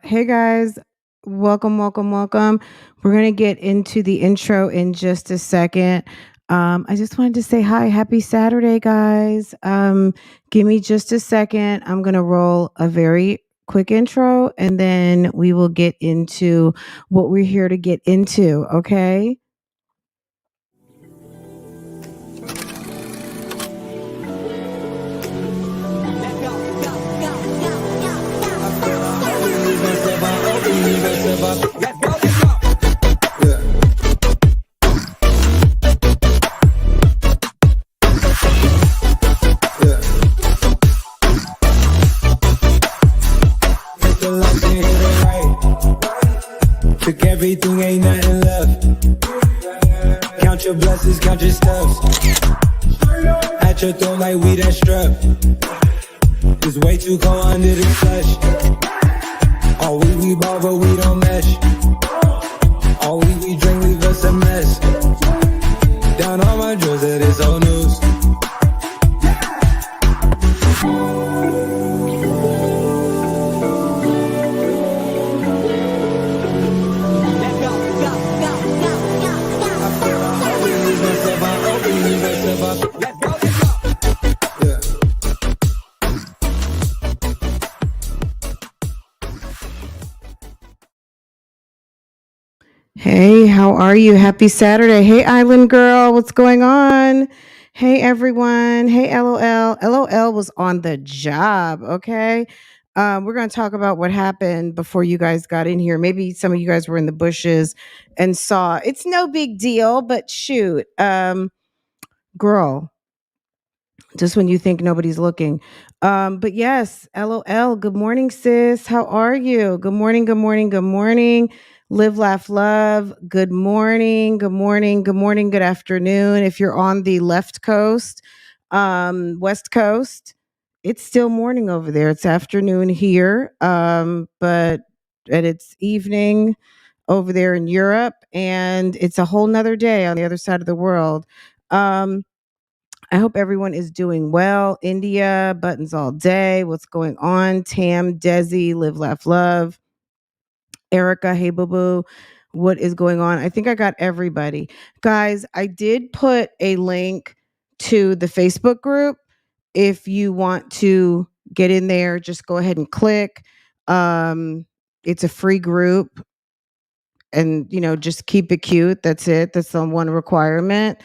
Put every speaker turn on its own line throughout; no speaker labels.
Hey guys, welcome, welcome, welcome. We're going to get into the intro in just a second. I just wanted to say hi. Happy Saturday, guys. Give me just a second. I'm going to roll a very quick intro and then we will get into what we're here to get into. Okay.
Took everything, ain't nothing left. Count your blessings, count your steps. At your throat like we that strap. It's way too cold under the flesh. All we ball, but we don't mesh. All we drink, leave us a mess. Down all my drills, it is old news.
Hey, how are you? Happy Saturday. Hey, Island Girl, what's going on? Hey, everyone. Hey, LOL. LOL was on the job, okay? We're going to talk about what happened before you guys got in here. Maybe some of you guys were in the bushes and saw. It's no big deal, but shoot. Girl, just when you think nobody's looking. But yes, LOL. Good morning, sis. How are you? Good morning, good morning, good morning. Live, laugh, love. Good morning, good morning, good morning, good afternoon. If you're on the left coast, west coast, it's still morning over there. It's afternoon here. But and it's evening over there in Europe, and it's a whole nother day on the other side of the world. Um, I hope everyone is doing well. India, buttons all day. What's going on? Tam, Desi, Live, Laugh, Love. Erica, hey, boo boo. What is going on? I think I got everybody. Guys, I did put a link to the Facebook group. If you want to get in there, just go ahead and click. It's a free group and, just keep it cute. That's it. That's the one requirement.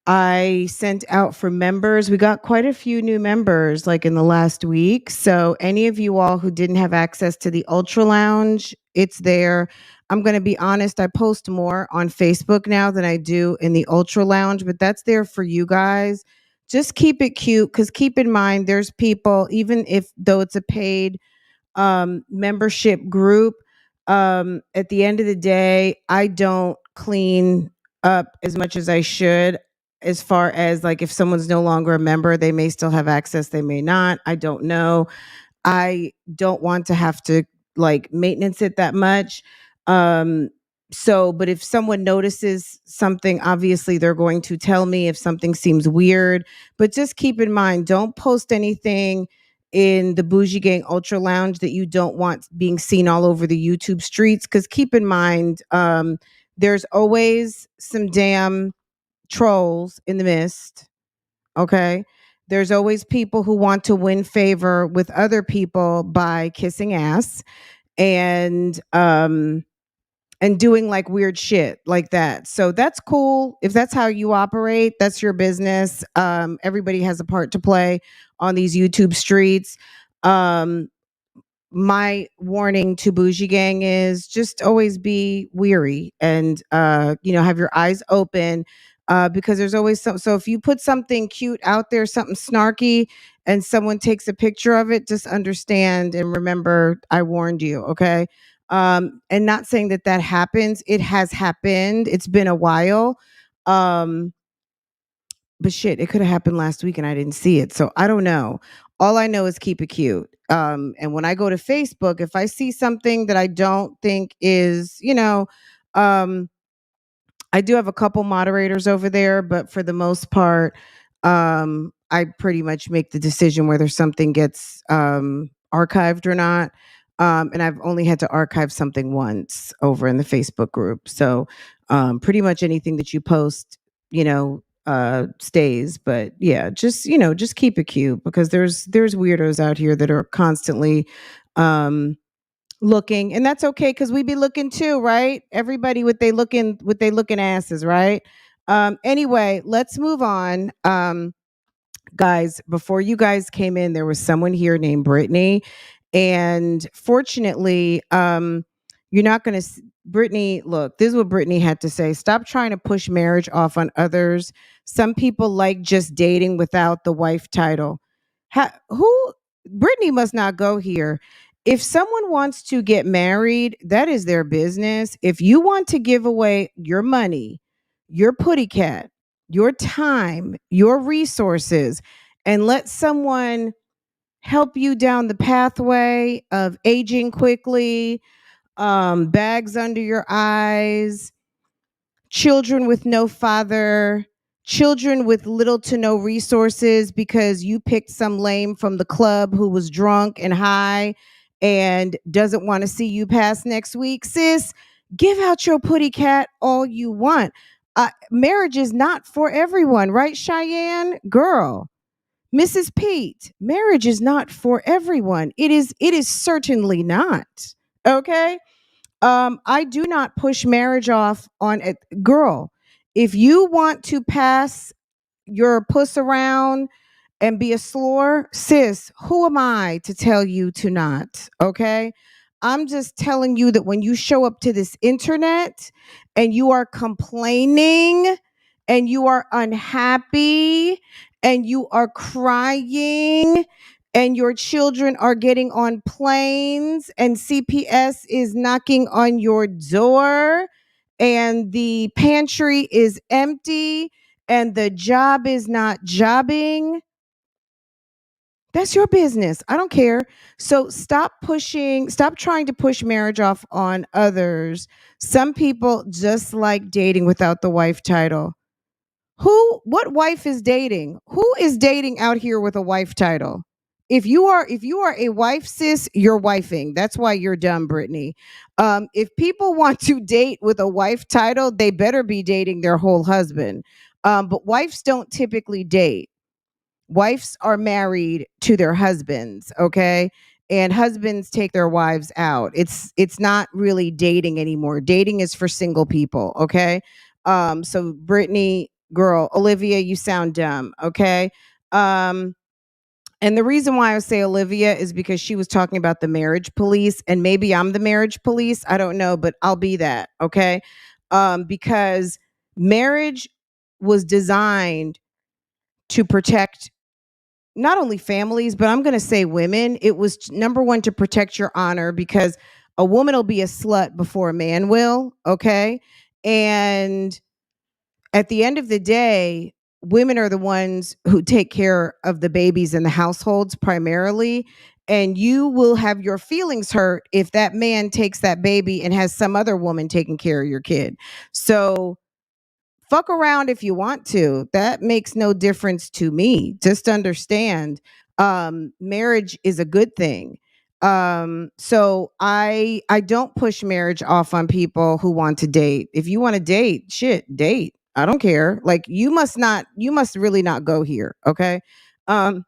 I sent out for members. We got quite a few new members like in the last week. So any of you all who didn't have access to the Ultra Lounge, it's there. I'm going to be honest, I post more on Facebook now than I do in the Ultra Lounge, but that's there for you guys. Just keep it cute because keep in mind there's people, even if though it's a paid membership group, at the end of the day, I don't clean up as much as I should as far as like if someone's no longer a member, they may still have access, they may not. I don't know. I don't want to have to like maintenance it that much. But if someone notices something, obviously they're going to tell me if something seems weird. But just keep in mind, don't post anything in the BougieGang Ultra Lounge that you don't want being seen all over the YouTube streets. Because keep in mind, there's always some damn trolls in the mist. Okay. There's always people who want to win favor with other people by kissing ass and doing like weird shit like that. So that's cool. If that's how you operate, that's your business. Everybody has a part to play on these YouTube streets. My warning to Bougie Gang is just always be weary and have your eyes open because there's always some. So if you put something cute out there, something snarky, and someone takes a picture of it, just understand and remember I warned you. Okay. And not saying that that happens. It has happened. It's been a while. Um, but shit, it could have happened last week and I didn't see it. So I don't know. All I know is keep it cute. And when I go to Facebook, if I see something that I don't think is, um, I do have a couple moderators over there, but for the most part, I pretty much make the decision whether something gets archived or not. And I've only had to archive something once over in the Facebook group. So pretty much anything that you post, stays. But yeah, just keep it cute because there's weirdos out here that are constantly um looking, and that's okay because we be looking too, right? Everybody with they looking asses, right? Anyway, let's move on. Guys, before you guys came in, there was someone here named Brittany. And fortunately, you're not going to, Brittany, look, this is what Brittany had to say. Stop trying to push marriage off on others. Some people like just dating without the wife title. Brittany must not go here. If someone wants to get married, that is their business. If you want to give away your money, your putty cat, your time, your resources, and let someone help you down the pathway of aging quickly, bags under your eyes, children with no father, children with little to no resources because you picked some lame from the club who was drunk and high and doesn't want to see you past next week. Sis, give out your putty cat all you want. Marriage is not for everyone, right, Cheyenne? Girl, Mrs. Pete, marriage is not for everyone. It is certainly not. Okay? I do not push marriage off on a girl. If you want to pass your puss around and be a slore, sis, who am I to tell you to not? Okay. I'm just telling you that when you show up to this internet and you are complaining and you are unhappy and you are crying and your children are getting on planes and CPS is knocking on your door and the pantry is empty and the job is not jobbing, that's your business. I don't care. So stop trying to push marriage off on others. Some people just like dating without the wife title. What wife is dating? Who is dating out here with a wife title? If you are a wife, sis, you're wifing. That's why you're dumb, Brittany. If people want to date with a wife title, they better be dating their whole husband. But wives don't typically date. Wives are married to their husbands, okay? And husbands take their wives out. It's not really dating anymore. Dating is for single people, okay? So Brittany, girl, Olivia, you sound dumb, okay? Um and the reason why I say Olivia is because she was talking about the marriage police, and maybe I'm the marriage police. I don't know, but I'll be that, okay? Because marriage was designed to protect not only families, but I'm going to say women. It was number one to protect your honor because a woman will be a slut before a man will. Okay. And at the end of the day, women are the ones who take care of the babies in the households primarily. And you will have your feelings hurt if that man takes that baby and has some other woman taking care of your kid. So fuck around if you want to. That makes no difference to me. Just understand, marriage is a good thing. So I don't push marriage off on people who want to date. If you want to date, shit, date. I don't care. Like you must really not go here. Okay. Um,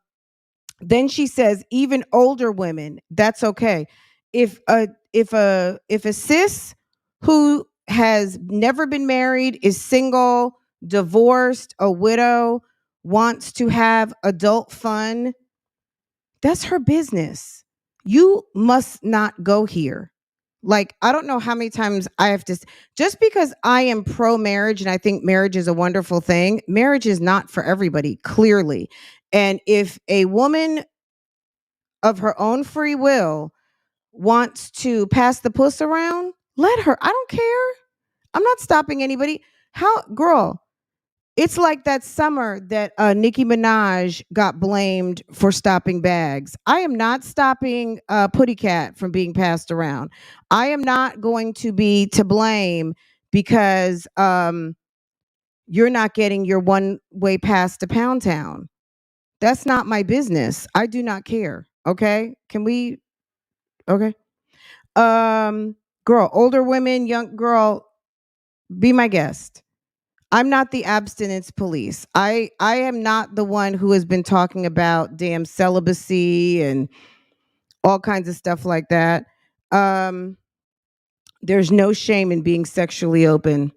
then she says, even older women, that's okay. If a sis who has never been married, is single, divorced, a widow, wants to have adult fun, that's her business. You must not go here. Like, I don't know how many times I have to, just because I am pro marriage and I think marriage is a wonderful thing, marriage is not for everybody, clearly. And if a woman of her own free will wants to pass the puss around, let her. I don't care. I'm not stopping anybody. How, girl, it's like that summer that Nicki Minaj got blamed for stopping bags. I am not stopping Putty Cat from being passed around. I am not going to be to blame because you're not getting your one way pass to Pound Town. That's not my business. I do not care. Okay? Can we okay? Girl, older women, young girl, be my guest. I'm not the abstinence police. I am not the one who has been talking about damn celibacy and all kinds of stuff like that. Um there's no shame in being sexually open.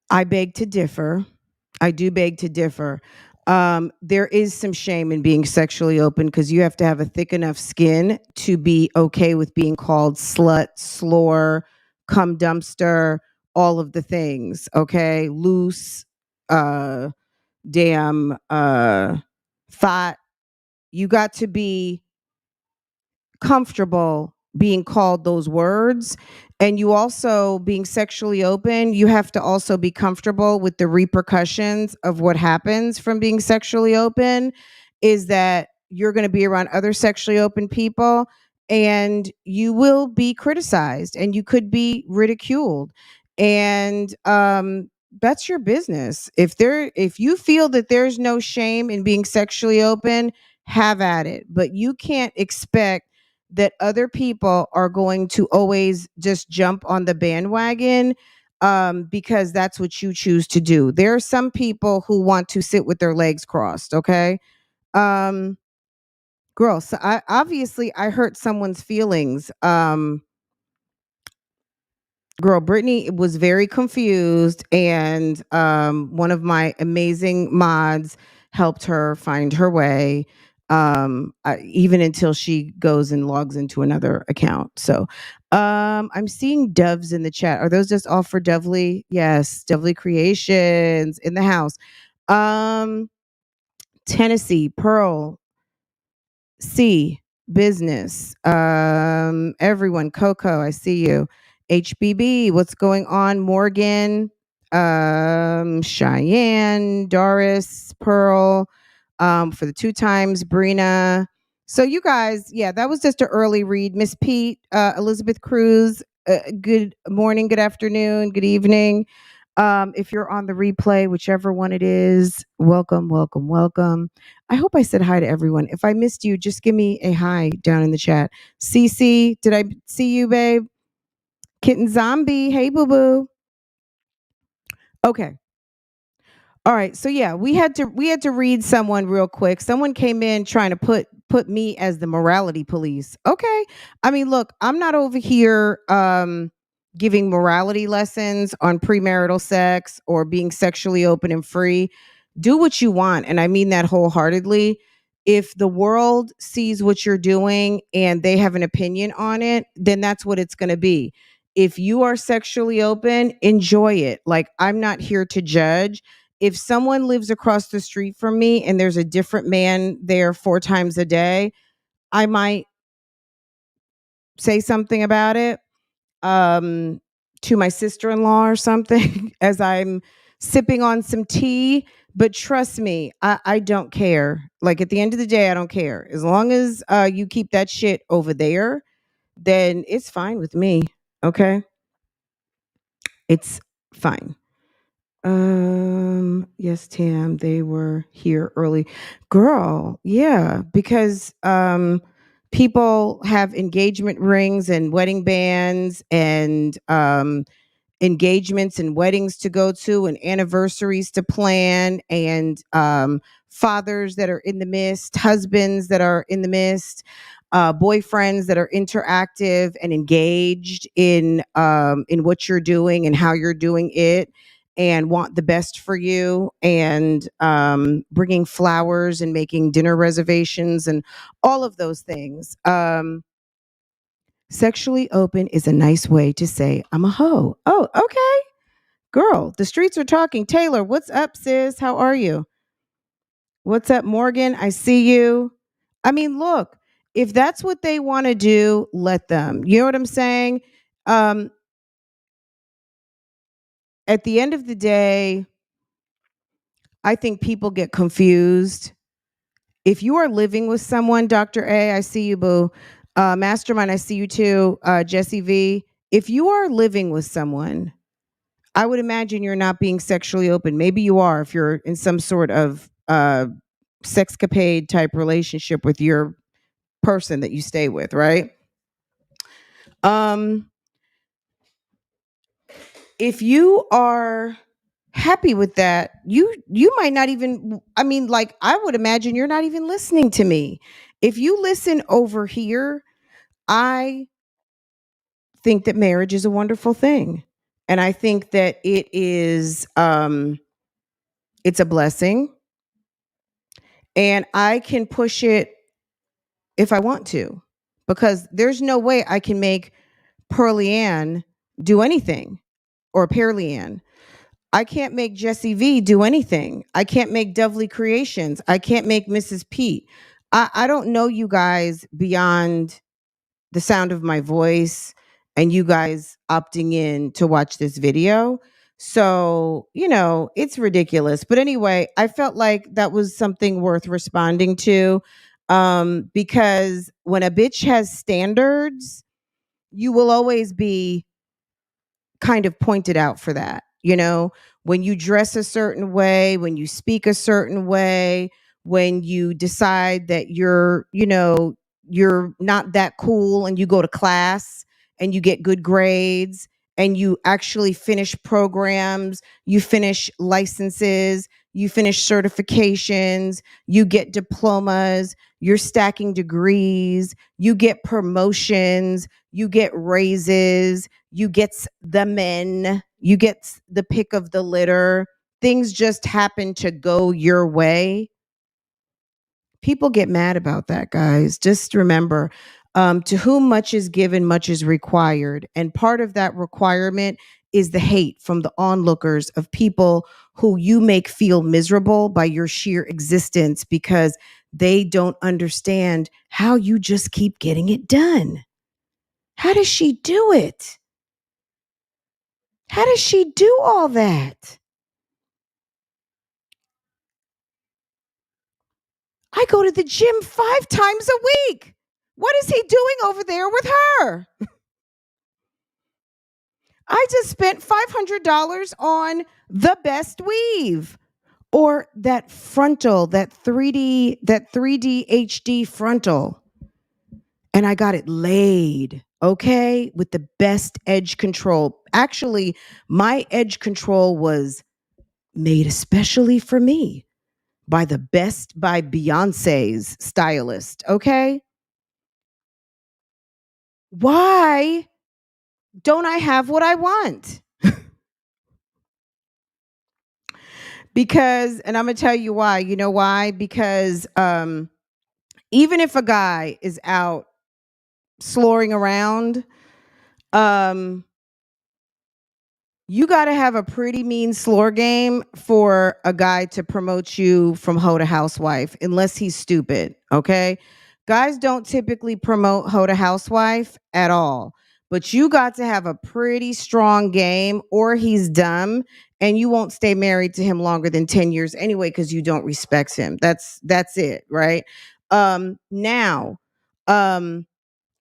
I beg to differ. I do beg to differ. There is some shame in being sexually open because you have to have a thick enough skin to be okay with being called slut, slore, cum dumpster, all of the things. Okay, loose, uh, damn, thought. You got to be comfortable being called those words, and you also being sexually open, you have to also be comfortable with the repercussions of what happens from being sexually open is that you're going to be around other sexually open people and you will be criticized and you could be ridiculed, and that's your business. If you feel that there's no shame in being sexually open, have at it, but you can't expect that other people are going to always just jump on the bandwagon because that's what you choose to do. There are some people who want to sit with their legs crossed. Okay, um, girl. So I obviously I hurt someone's feelings. Girl, Brittany was very confused, and one of my amazing mods helped her find her way, even until she goes and logs into another account. So I'm seeing doves in the chat. Are those just all for Dovely? Yes, Dovely Creations in the house. Um, Tennessee, Pearl, C, business. Everyone, Coco, I see you. HBB, what's going on? Morgan, Cheyenne, Doris, Pearl, for the 2 times, Brina. So you guys, yeah, that was just an early read. Miss Pete, Elizabeth Cruz, good morning, good afternoon, good evening. If you're on the replay, whichever one it is, welcome, welcome, welcome. I hope I said hi to everyone. If I missed you, just give me a hi down in the chat. Cece, did I see you, babe? Kitten Zombie, hey, boo boo. Okay. All right. So yeah, we had to read someone real quick. Someone came in trying to put me as the morality police. Okay. I mean, look, I'm not over here giving morality lessons on premarital sex or being sexually open and free. Do what you want, and I mean that wholeheartedly. If the world sees what you're doing and they have an opinion on it, then that's what it's going to be. If you are sexually open, enjoy it. Like, I'm not here to judge. If someone lives across the street from me and there's a different man there 4 times a day, I might say something about it um to my sister-in-law or something as I'm sipping on some tea. But trust me, I don't care. Like, at the end of the day, I don't care. As long as you keep that shit over there, then it's fine with me. Okay? It's fine. Yes, Tam, they were here early. Girl, yeah, because people have engagement rings and wedding bands and engagements and weddings to go to and anniversaries to plan, and fathers that are in the midst, husbands that are in the midst, boyfriends that are interactive and engaged in what you're doing and how you're doing it and want the best for you, and bringing flowers and making dinner reservations and all of those things. Sexually open is a nice way to say I'm a hoe. Oh, okay. Girl, the streets are talking. Taylor, what's up, sis? How are you? What's up, Morgan? I see you. I mean, look, if that's what they want to do, let them. You know what I'm saying? Um, at the end of the day, I think people get confused. If you are living with someone, Dr. A, I see you, boo. Mastermind, I see you too. Jesse V, if you are living with someone, I would imagine you're not being sexually open. Maybe you are if you're in some sort of sexcapade type relationship with your person that you stay with, right? Um, if you are happy with that, you might not even, I mean, like, I would imagine you're not even listening to me. If you listen over here, I think that marriage is a wonderful thing. And I think that it's a blessing, and I can push it if I want to, because there's no way I can make Pearly Ann do anything, or Pearly Ann. I can't make Jessie V do anything. I can't make Dovely Creations. I can't make Mrs. Pete. I don't know you guys beyond the sound of my voice and you guys opting in to watch this video. So, it's ridiculous. But anyway, I felt like that was something worth responding to, because when a bitch has standards, you will always be kind of pointed out for that. When you dress a certain way, when you speak a certain way, when you decide that you're not that cool and you go to class and you get good grades and you actually finish programs, you finish licenses, you finish certifications, you get diplomas, you're stacking degrees, you get promotions, you get raises, you get the men, you get the pick of the litter. Things just happen to go your way. People get mad about that, guys. Just remember, to whom much is given, much is required. And part of that requirement is the hate from the onlookers of people who you make feel miserable by your sheer existence because they don't understand how you just keep getting it done. How does she do it? How does she do all that? I go to the gym 5 times a week. What is he doing over there with her? I just spent $500 on the best weave, or that frontal, that 3D HD frontal. And I got it laid, okay, with the best edge control. Actually, my edge control was made especially for me by Beyonce's stylist, okay? Why don't I have what I want? Because, and I'm going to tell you why. You know why? Because even if a guy is out sloring around, um you got to have a pretty mean slore game for a guy to promote you from hoe to housewife, unless he's stupid. Okay. Guys don't typically promote hoe to housewife at all, but you got to have a pretty strong game or he's dumb and you won't stay married to him longer than 10 years anyway, because you don't respect him. That's it. Right. Now,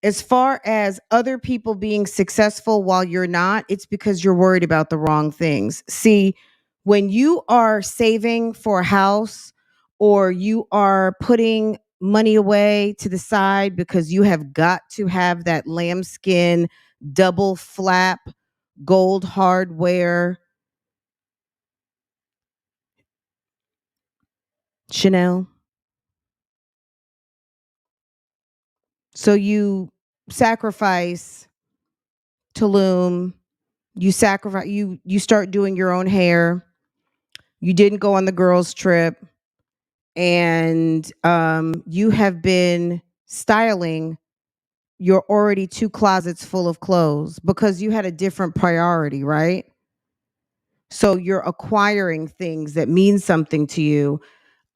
as far as other people being successful while you're not, it's because you're worried about the wrong things. See, when you are saving for a house or you are putting money away to the side because you have got to have that lambskin double flap gold hardware Chanel, so you sacrifice Tulum, you start doing your own hair. You didn't go on the girls' trip, and you have been styling your already 2 closets full of clothes because you had a different priority, right? So you're acquiring things that mean something to you,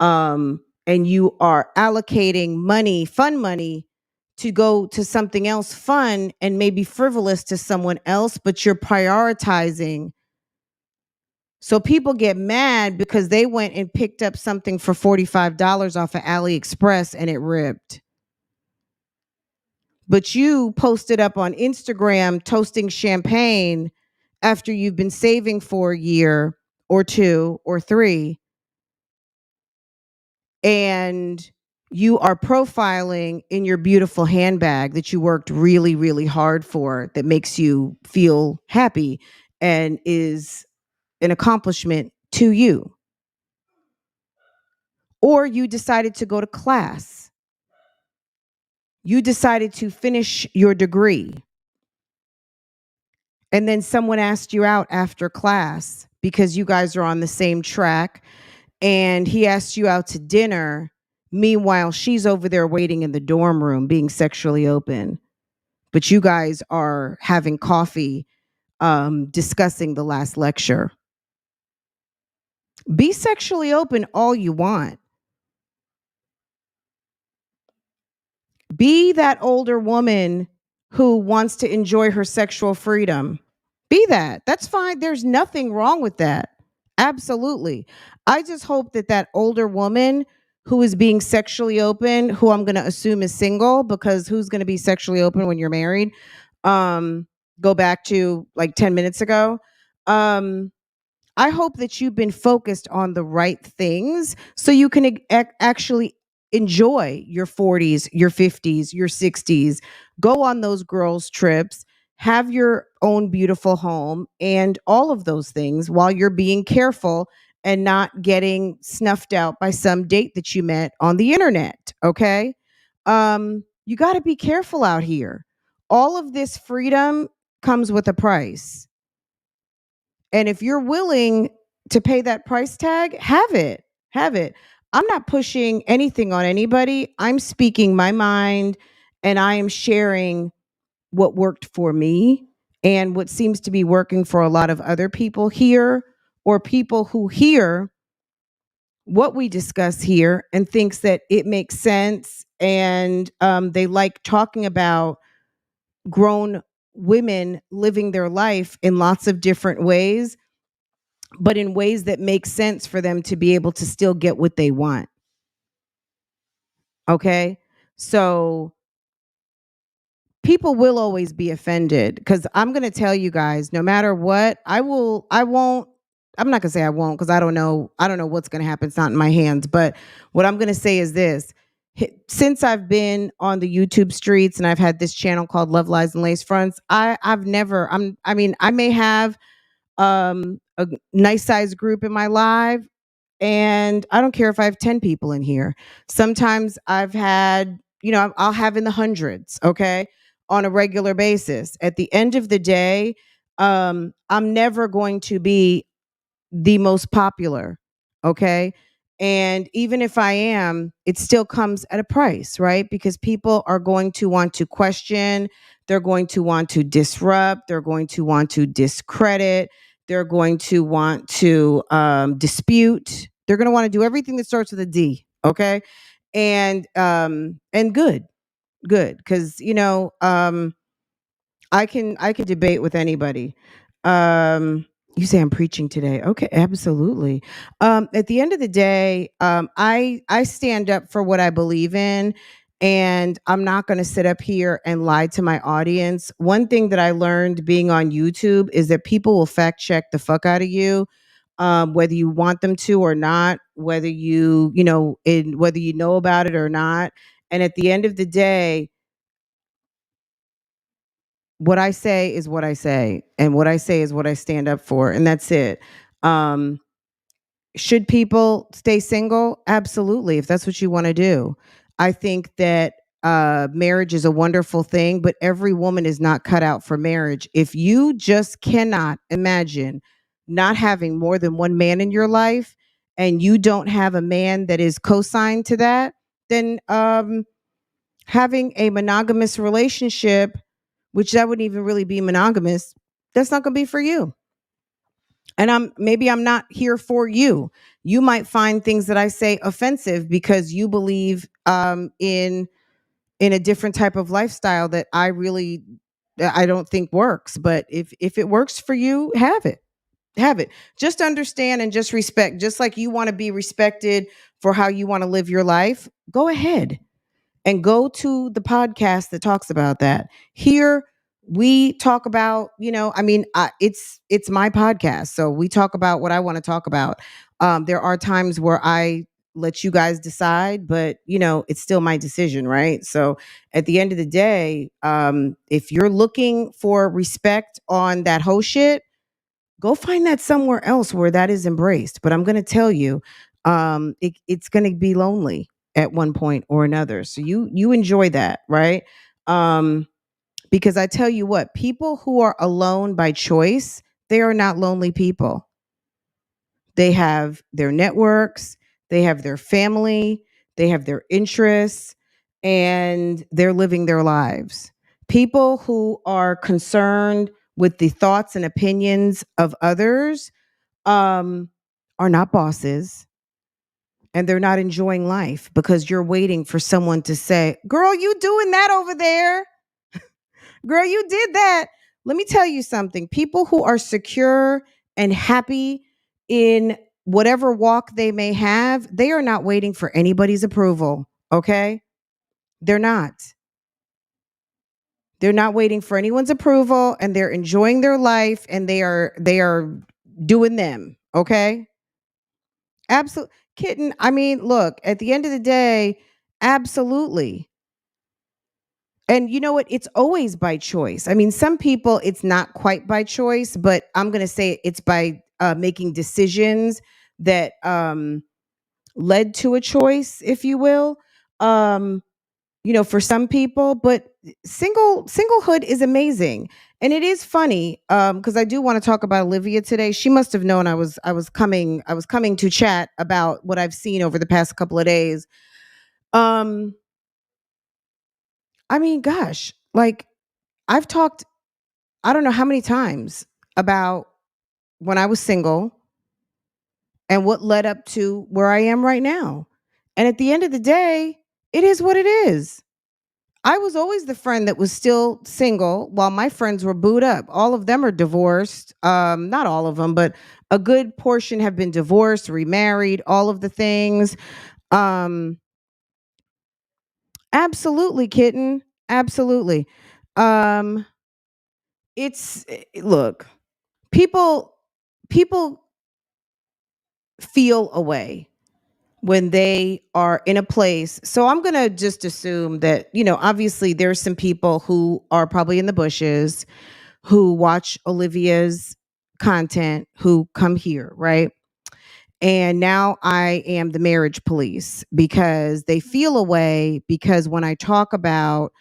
and you are allocating money, fun money, to go to something else fun and maybe frivolous to someone else, but you're prioritizing. So people get mad because they went and picked up something for $45 off of AliExpress and it ripped. But you posted up on Instagram toasting champagne after you've been saving for a year or 2 or 3. and you are profiling in your beautiful handbag that you worked really, really hard for, that makes you feel happy and is an accomplishment to you. Or you decided to go to class. You decided to finish your degree. And then someone asked you out after class because you guys are on the same track, and he asked you out to dinner. Meanwhile, she's over there waiting in the dorm room being sexually open. But you guys are having coffee, discussing the last lecture. Be sexually open all you want. Be that older woman who wants to enjoy her sexual freedom. Be that. That's fine. There's nothing wrong with that. Absolutely. I just hope that that older woman who is being sexually open, who I'm going to assume is single, because who's going to be sexually open when you're married? Um, Go back to like 10 minutes ago. I hope that you've been focused on the right things so you can actually enjoy your 40s, your 50s, your 60s, go on those girls' trips, have your own beautiful home, and all of those things while you're being careful and not getting snuffed out by some date that you met on the internet. Okay. You got to be careful out here. All of this freedom comes with a price. And if you're willing to pay that price tag, have it. Have it. I'm not pushing anything on anybody. I'm speaking my mind, and I am sharing what worked for me and what seems to be working for a lot of other people here, or people who hear what we discuss here and thinks that it makes sense, and they like talking about grown women living their life in lots of different ways, but in ways that make sense for them to be able to still get what they want. Okay. So people will always be offended, because I'm going to tell you guys, no matter what, I'm not going to say I won't, because I don't know what's going to happen. It's not in my hands. But what I'm going to say is this: since I've been on the YouTube streets and I've had this channel called Love Lies and Lace Fronts, I've never, I mean, I may have a nice sized group in my live, and I don't care if I have 10 people in here. Sometimes I've had, I'll have in the hundreds, okay, on a regular basis. At the end of the day, I'm never going to be the most popular, okay? And even if I am, it still comes at a price, right? Because people are going to want to question, they're going to want to disrupt, they're going to want to discredit, they're going to want to dispute. They're going to want to do everything that starts with a D, okay? And good, because I can debate with anybody. You say I'm preaching today. Okay, absolutely. At the end of the day, I stand up for what I believe in, and I'm not going to sit up here and lie to my audience. One thing that I learned being on YouTube is that people will fact check the fuck out of you, whether you want them to or not, whether whether you know about it or not. And at the end of the day, what I say is what I say, and what I say is what I stand up for, and that's it. Um, should people stay single? Absolutely, if that's what you want to do. I think that marriage is a wonderful thing, but every woman is not cut out for marriage. If you just cannot imagine not having more than one man in your life, and you don't have a man that is co-signed to that, then having a monogamous relationship, which that wouldn't even really be monogamous, that's not going to be for you. And I'm not here for you. You might find things that I say offensive because you believe in a different type of lifestyle that I don't think works. But if it works for you, have it. Have it. Just understand and just respect. Just like you want to be respected for how you want to live your life, go ahead and go to the podcast that talks about that. Here we talk about, it's my podcast, so we talk about what I want to talk about. There are times where I let you guys decide, but it's still my decision, right? So at the end of the day, if you're looking for respect on that whole shit, go find that somewhere else where that is embraced. But I'm going to tell you, it's going to be lonely at one point or another. So you enjoy that, right? Um, because I tell you what, people who are alone by choice, they are not lonely people. They have their networks, they have their family, they have their interests, and they're living their lives. People who are concerned with the thoughts and opinions of others um, are not bosses, and they're not enjoying life because you're waiting for someone to say, "Girl, you doing that over there? Girl, you did that." Let me tell you something. People who are secure and happy in whatever walk they may have, they are not waiting for anybody's approval. Okay? They're not. They're not waiting for anyone's approval, and they're enjoying their life, and they are doing them. Okay? Absolutely. Kitten, I mean, look, at the end of the day, absolutely. And you know what? It's always by choice. I mean, some people, it's not quite by choice, but I'm going to say it's by making decisions that led to a choice, if you will. Um, for some people, but singlehood is amazing. And it is funny because I do want to talk about Olivia today. She must have known I was coming to chat about what I've seen over the past couple of days. Um, I mean, gosh, like I've talked I don't know how many times about when I was single and what led up to where I am right now. And at the end of the day, it is what it is. I was always the friend that was still single while my friends were booed up. All of them are divorced. Not all of them, but a good portion have been divorced, remarried, all of the things. Um, Absolutely, kitten. Absolutely. Um, look, people people feel a way when they are in a place. So I'm going to just assume that, obviously there's some people who are probably in the bushes who watch Olivia's content who come here, right? And now I am the marriage police because they feel a way because when I talk about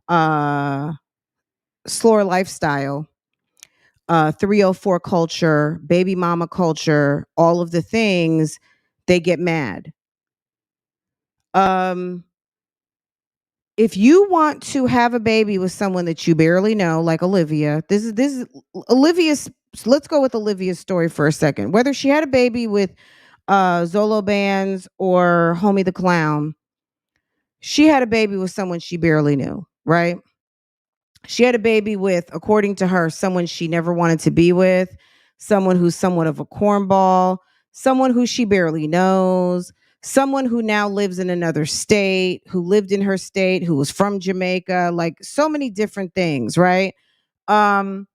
uh slower lifestyle, 304 culture, baby mama culture, all of the things, they get mad. Um if you want to have a baby with someone that you barely know, like Olivia, this is Olivia's. Let's go with Olivia's story for a second. Whether she had a baby with Zolo Bands or Homie the Clown, she had a baby with someone she barely knew, right? She had a baby with, according to her, someone she never wanted to be with, someone who's somewhat of a cornball, someone who she barely knows, someone who now lives in another state, who lived in her state, who was from Jamaica, like so many different things, right? Um,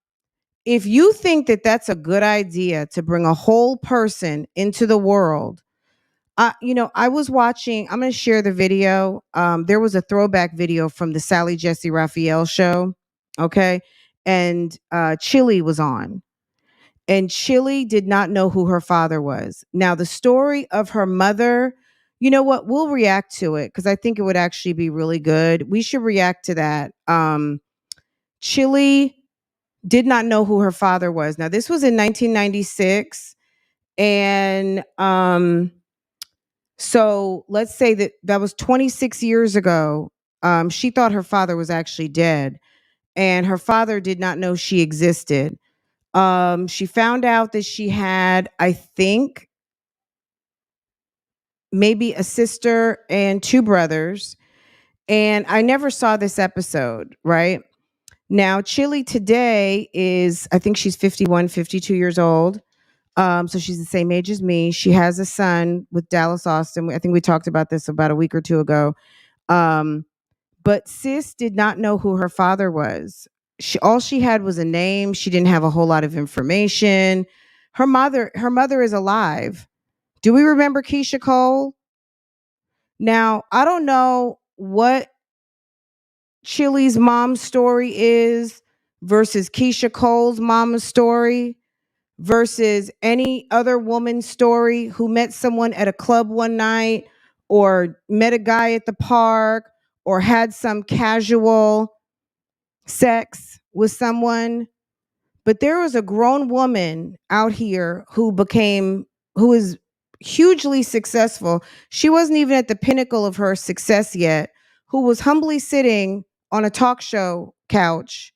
if you think that that's a good idea to bring a whole person into the world, I was watching, I'm going to share the video. There was a throwback video from the Sally Jesse Raphael show. Okay. And Chili was on. And Chili did not know who her father was. Now, the story of her mother, you know what? We'll react to it because I think it would actually be really good. We should react to that. Chili did not know who her father was. Now, this was in 1996. And so let's say that was 26 years ago. She thought her father was actually dead, and her father did not know she existed. She found out that she had, I think, maybe a sister and two brothers. And I never saw this episode, right? Now, Chili today is, I think she's 51, 52 years old. So she's the same age as me. She has a son with Dallas Austin. I think we talked about this about a week or two ago. Um, but sis did not know who her father was. All she had was a name. She didn't have a whole lot of information. Her mother is alive. Do we remember Keisha Cole? Now, I don't know what Chili's mom's story is versus Keisha Cole's mama's story versus any other woman's story who met someone at a club one night or met a guy at the park or had some casual sex with someone. But there was a grown woman out here who is hugely successful. She wasn't even at the pinnacle of her success yet, who was humbly sitting on a talk show couch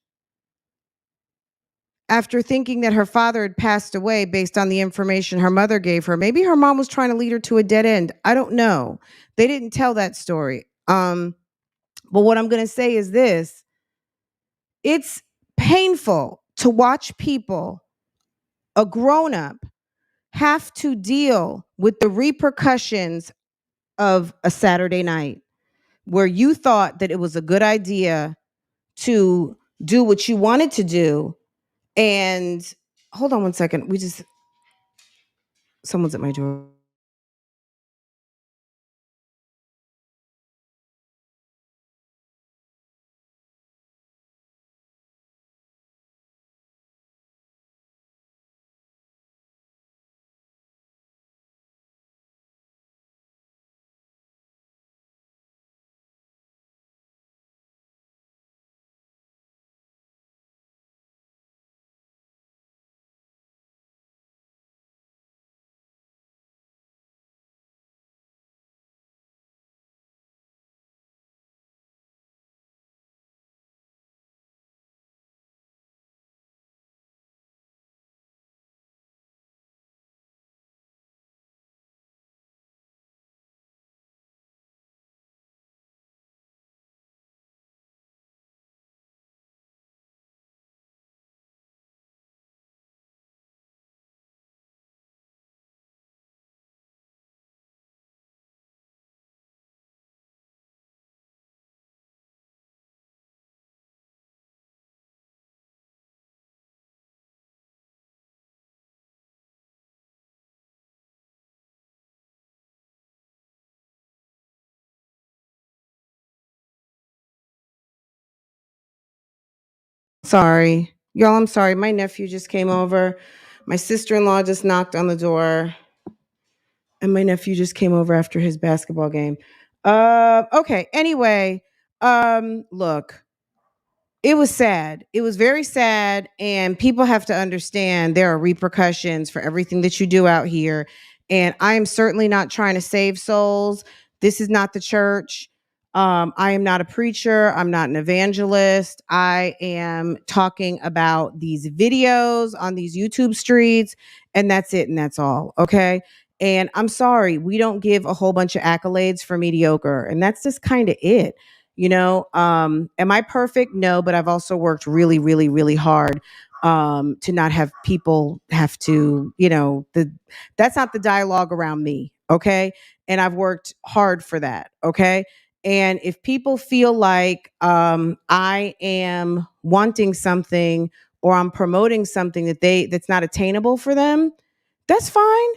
after thinking that her father had passed away based on the information her mother gave her. Maybe her mom was trying to lead her to a dead end. I don't know. They didn't tell that story. But what I'm going to say is this: it's painful to watch people, a grown up, have to deal with the repercussions of a Saturday night where you thought that it was a good idea to do what you wanted to do. And hold on one second. Someone's at my door. Sorry. Y'all, I'm sorry. My nephew just came over. My sister-in-law just knocked on the door. And my nephew just came over after his basketball game. Okay. Anyway, look, it was sad. It was very sad. And people have to understand there are repercussions for everything that you do out here. And I am certainly not trying to save souls. This is not the church. I am not a preacher. I'm not an evangelist. I am talking about these videos on these YouTube streets, and that's it. And that's all. Okay. And I'm sorry, we don't give a whole bunch of accolades for mediocre. And that's just kind of it. Am I perfect? No, but I've also worked really, really, really hard to not have people have to, that's not the dialogue around me. Okay. And I've worked hard for that. Okay. And if people feel like I am wanting something or I'm promoting something that's not attainable for them, that's fine.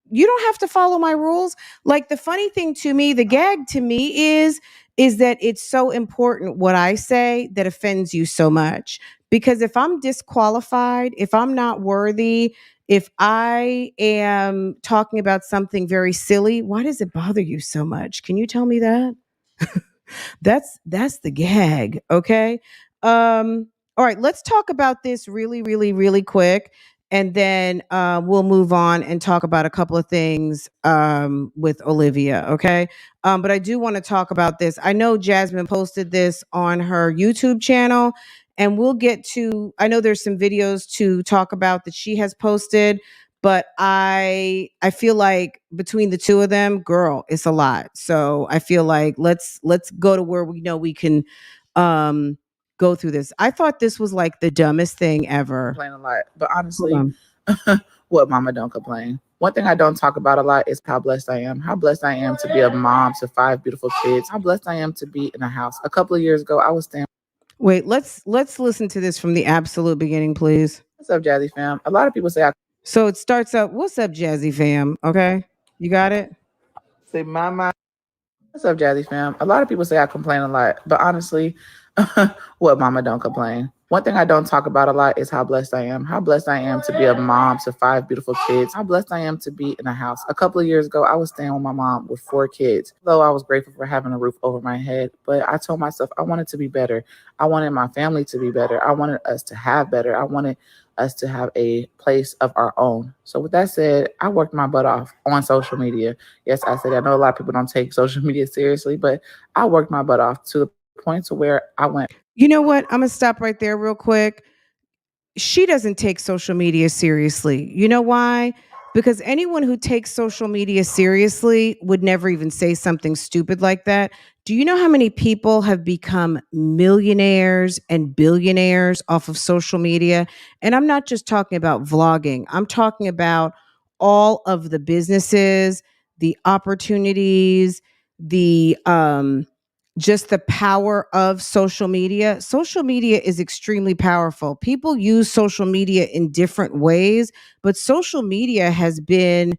You don't have to follow my rules. Like, the funny thing to me, the gag to me is that it's so important what I say that offends you so much. Because if I'm disqualified, if I'm not worthy, if I am talking about something very silly, why does it bother you so much? Can you tell me that? That's the gag, okay? All right, let's talk about this really, really, really quick, and then we'll move on and talk about a couple of things with Olivia, okay? But I do want to talk about this. I know Jasmine posted this on her YouTube channel, and we'll get to. I know there's some videos to talk about that she has posted, but I feel like between the two of them, girl, it's a lot. So I feel like let's go to where we know we can um go through this. I thought this was like the dumbest thing ever.
Complain a lot, but
Hold
honestly,
on.
what mama don't complain. One thing I don't talk about a lot is how blessed I am. How blessed I am to be a mom to 5 beautiful kids. How blessed I am to be in a house. A couple of years ago, I was staying.
Wait, let's listen to this from the absolute beginning, please.
What's up, Jazzy fam? A lot of people say I
So it starts up, "What's up, Jazzy fam?" Okay? You got it?
say mama. What's up, Jazzy fam? A lot of people say I complain a lot, but honestly, what mama don't complain? One thing I don't talk about a lot is how blessed I am. How blessed I am to be a mom to 5 beautiful kids. How blessed I am to be in a house. A couple of years ago, I was staying with my mom with 4 kids. Though I was grateful for having a roof over my head, but I told myself I wanted to be better. I wanted my family to be better. I wanted us to have better. I wanted us to have a place of our own. So with that said, I worked my butt off on social media. Yes, I said I know a lot of people don't take social media seriously, but I worked my butt off to the point to where I went.
You know what? I'm going to stop right there real quick. She doesn't take social media seriously. You know why? Because anyone who takes social media seriously would never even say something stupid like that. Do you know how many people have become millionaires and billionaires off of social media? And I'm not just talking about vlogging, I'm talking about all of the businesses, the opportunities, the just the power of social media. Social media is extremely powerful. People use social media in different ways, but social media has been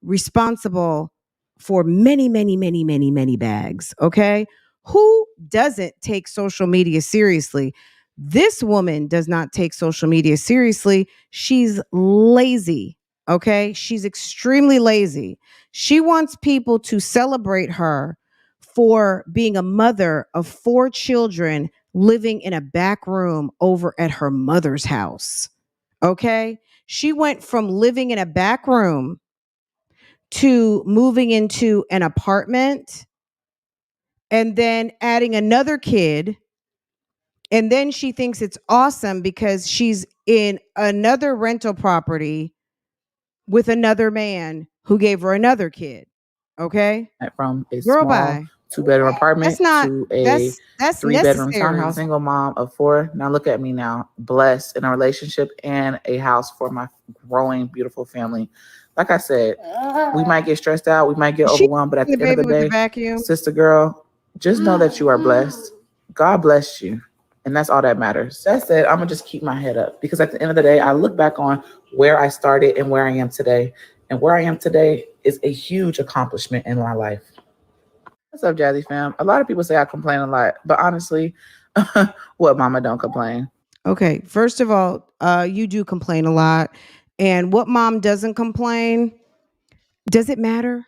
responsible for many, many, many, many, many bags. Okay. Who doesn't take social media seriously? This woman does not take social media seriously. She's lazy. Okay. She's extremely lazy. She wants people to celebrate her for being a mother of 4 children living in a back room over at her mother's house. Okay. She went from living in a back room to moving into an apartment and then adding another kid. And then she thinks it's awesome because she's in another rental property with another man who gave her another kid. Okay.
From a
Girl,
small
bye.
2 bedroom apartment
That's not,
to a
that's
3 bedroom
necessary.
townhouse. Single mom of 4. Now look at me now, blessed in a relationship and a house for my growing, beautiful family. Like I said, we might get stressed out, we might get
Is she
overwhelmed, but at
the
the end of
baby
the
with the
day,
vacuum?
sister girl, just know that you are blessed. God bless you. And that's all that matters. That said, I'm gonna just keep my head up because at the end of the day, I look back on where I started and where I am today. And where I am today is a huge accomplishment in my life. What's up, Jazzy fam? A lot of people say I complain a lot, but honestly, what mama don't complain?
Okay, first of all, you do complain a lot. And what mom doesn't complain? Does it matter?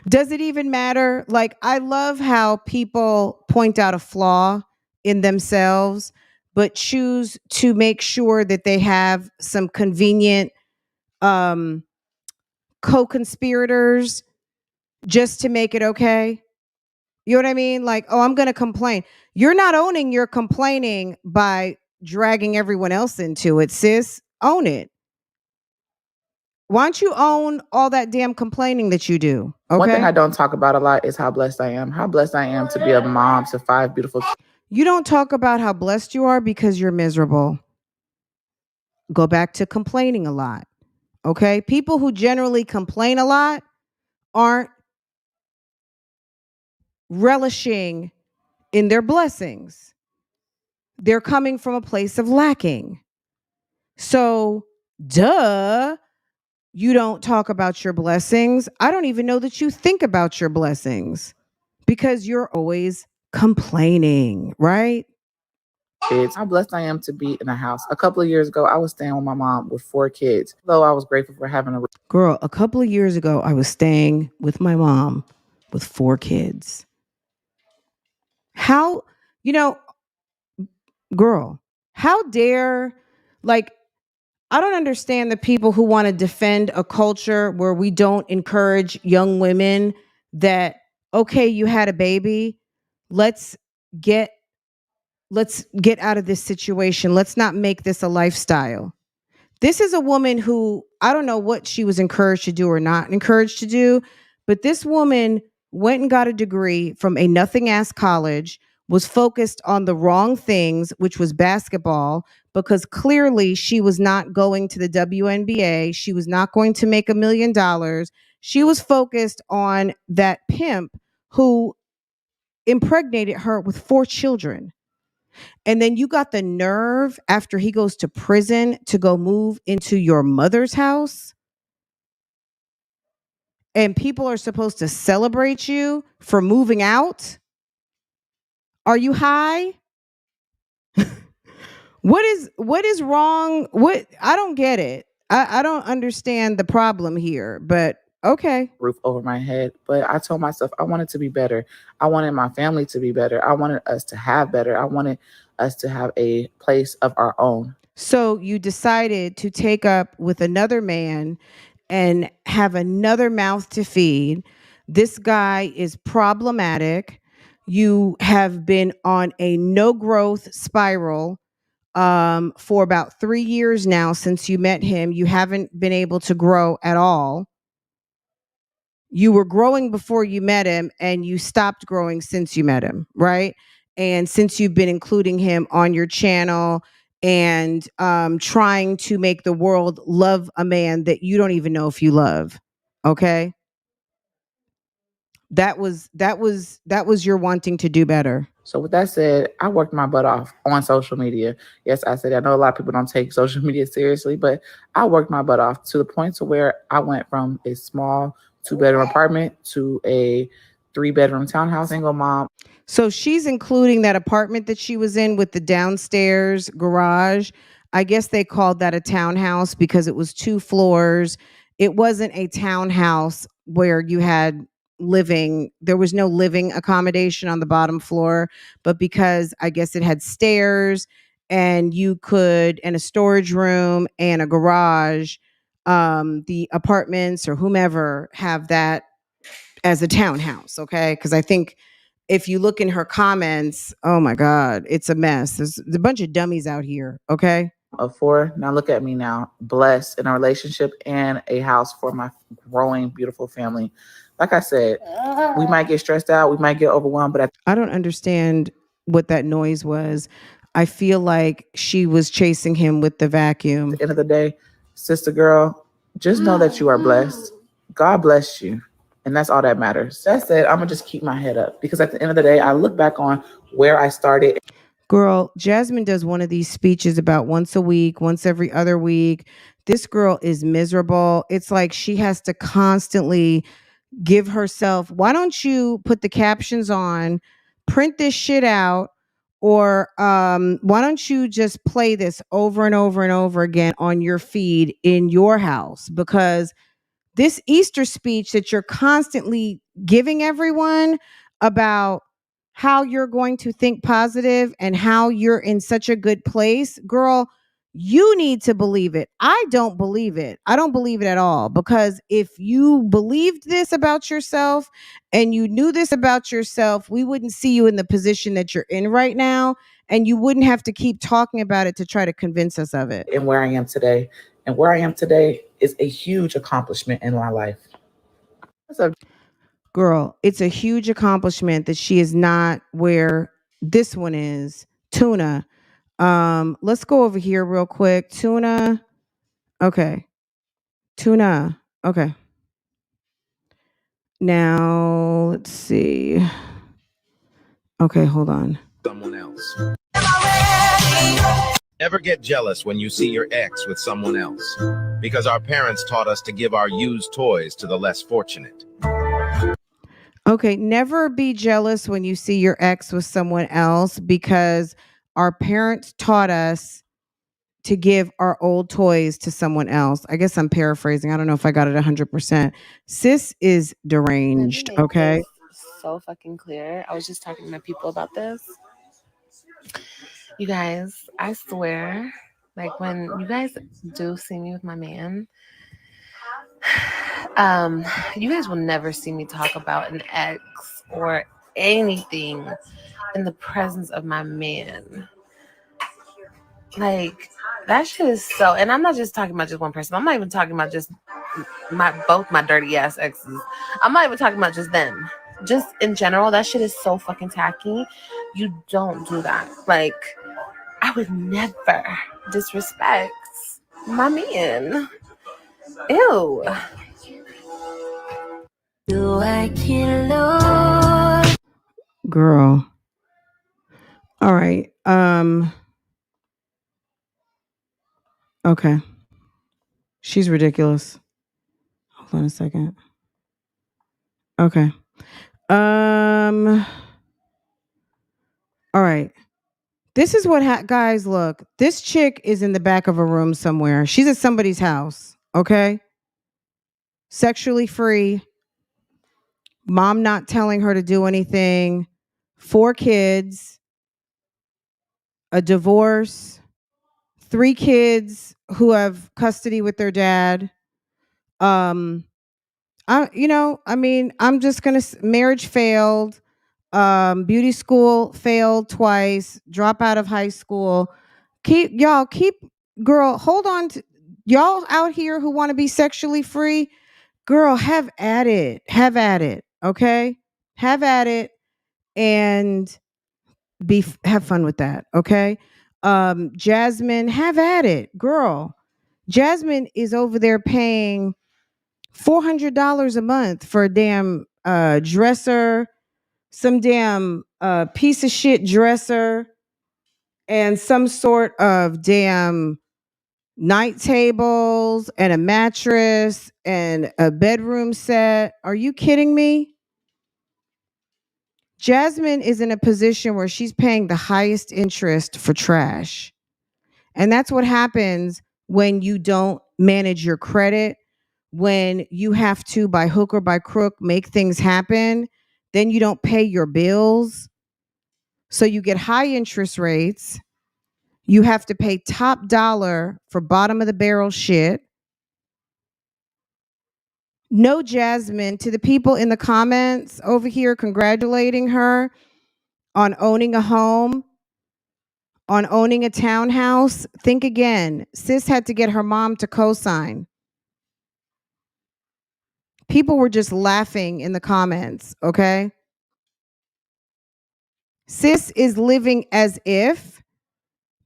Does it even matter? Like, I love how people point out a flaw in themselves, but choose to make sure that they have some convenient um, co conspirators just to make it okay. You know what I mean? Like, oh, I'm going to complain. You're not owning your complaining by dragging everyone else into it, sis. Own it. Why don't you own all that damn complaining that you do?
One thing
Okay.
I don't talk about a lot is how blessed I am. How blessed I am to be a mom to 5 beautiful kids.
You don't talk about how blessed you are because you're miserable. Go back to complaining a lot. Okay. People who generally complain a lot aren't relishing in their blessings, they're coming from a place of lacking. So, duh, you don't talk about your blessings. I don't even know that you think about your blessings because you're always complaining, right?
Kids. How blessed I am to be in a house. A couple of years ago, I was staying with my mom with 4 kids. Though I was grateful for having a
Girl, a couple of years ago, I was staying with my mom with 4 kids. How, you know, girl, how dare, like, I don't understand the people who want to defend a culture where we don't encourage young women that, okay, you had a baby, let's get let's get out of this situation. Let's not make this a lifestyle. This is a woman who I don't know what she was encouraged to do or not encouraged to do, but this woman went and got a degree from a nothing ass college, was focused on the wrong things, which was basketball, because clearly she was not going to the WNBA. She was not going to make $1 million. She was focused on that pimp who impregnated her with 4 children. And then you got the nerve after he goes to prison to go move into your mother's house and people are supposed to celebrate you for moving out? Are you high? What is wrong? What I don't get it. I don't understand the problem here, but okay.
Roof over my head. But I told myself I wanted to be better. I wanted my family to be better. I wanted us to have better. I wanted us to have a place of our own.
So you decided to take up with another man and have another mouth to feed. This guy is problematic. You have been on a no growth spiral for about 3 years now since you met him. You haven't been able to grow at all. You were growing before you met him and you stopped growing since you met him, right? And since you've been including him on your channel and trying to make the world love a man that you don't even know if you love. Okay? That was your wanting to do better.
So with that said, I worked my butt off on social media. Yes, I said I know a lot of people don't take social media seriously, but I worked my butt off to the point to where I went from a small 2-bedroom apartment to a 3-bedroom townhouse, single mom.
So she's including that apartment that she was in with the downstairs garage. I guess they called that a townhouse because it was 2 floors. It wasn't a townhouse where you had living. There was no living accommodation on the bottom floor, but because I guess it had stairs and a storage room and a garage, the apartments or whomever have that as a townhouse. Okay. Because I think if you look in her comments, oh my God, it's a mess. There's a bunch of dummies out here. Okay.
Of 4. Now look at me now, blessed in a relationship and a house for my growing, beautiful family. Like I said, we might get stressed out, we might get overwhelmed, but
I don't understand what that noise was. I feel like she was chasing him with the vacuum.
At the end of the day, sister girl, just know that you are blessed. God bless you. And that's all that matters. That said, I'm going to just keep my head up because at the end of the day, I look back on where I started.
Girl, Jasmine does one of these speeches about once a week, once every other week. This girl is miserable. It's like she has to constantly give herself, why don't you put the captions on, print this shit out, or why don't you just play this over and over and over again on your feed in your house? Because this Easter speech that you're constantly giving everyone about how you're going to think positive and how you're in such a good place, girl, you need to believe it. I don't believe it. I don't believe it at all. Because if you believed this about yourself and you knew this about yourself, we wouldn't see you in the position that you're in right now. And you wouldn't have to keep talking about it to try to convince us of it.
And where I am today. And where I am today is a huge accomplishment in my life.
Girl, it's a huge accomplishment that she is not where this one is. Tuna. Let's go over here real quick. Tuna. Okay. Tuna. Okay. Now, let's see. Okay, hold on.
Someone else. Never get jealous when you see your ex with someone else, because our parents taught us to give our used toys to the less fortunate.
Okay, never be jealous when you see your ex with someone else, because our parents taught us to give our old toys to someone else. I guess I'm paraphrasing. I don't know if I got it 100%. Sis is deranged, okay?
So fucking clear. I was just talking to people about this. You guys, I swear, like when you guys do see me with my man, you guys will never see me talk about an ex or anything in the presence of my man. Like that shit is so, and I'm not just talking about just one person. I'm not even talking about just both my dirty ass exes. I'm not even talking about just them. Just in general, that shit is so fucking tacky. You don't do that. Like, I would never disrespect my man. Ew.
Do I kill girl? All right. Okay. She's ridiculous. Hold on a second. Okay. All right. This is what guys, look. This chick is in the back of a room somewhere. She's at somebody's house, okay? Sexually free. Mom not telling her to do anything. 4 kids, a divorce, 3 kids who have custody with their dad. I'm just going to marriage failed. Beauty school failed twice, drop out of high school. Girl, hold on to y'all out here who want to be sexually free. Girl, have at it. Have at it. Okay? Have at it and have fun with that. Okay? Jasmine, have at it. Girl, Jasmine is over there paying $400 a month for a damn dresser, some damn piece of shit dresser, and some sort of damn night tables and a mattress and a bedroom set. Are you kidding me? Jasmine is in a position where she's paying the highest interest for trash. And that's what happens when you don't manage your credit, when you have to, by hook or by crook, make things happen. Then you don't pay your bills. So you get high interest rates. You have to pay top dollar for bottom of the barrel shit. No, Jasmine, to the people in the comments over here congratulating her on owning a home, on owning a townhouse, think again. Sis had to get her mom to co-sign. People were just laughing in the comments, okay? Sis is living as if,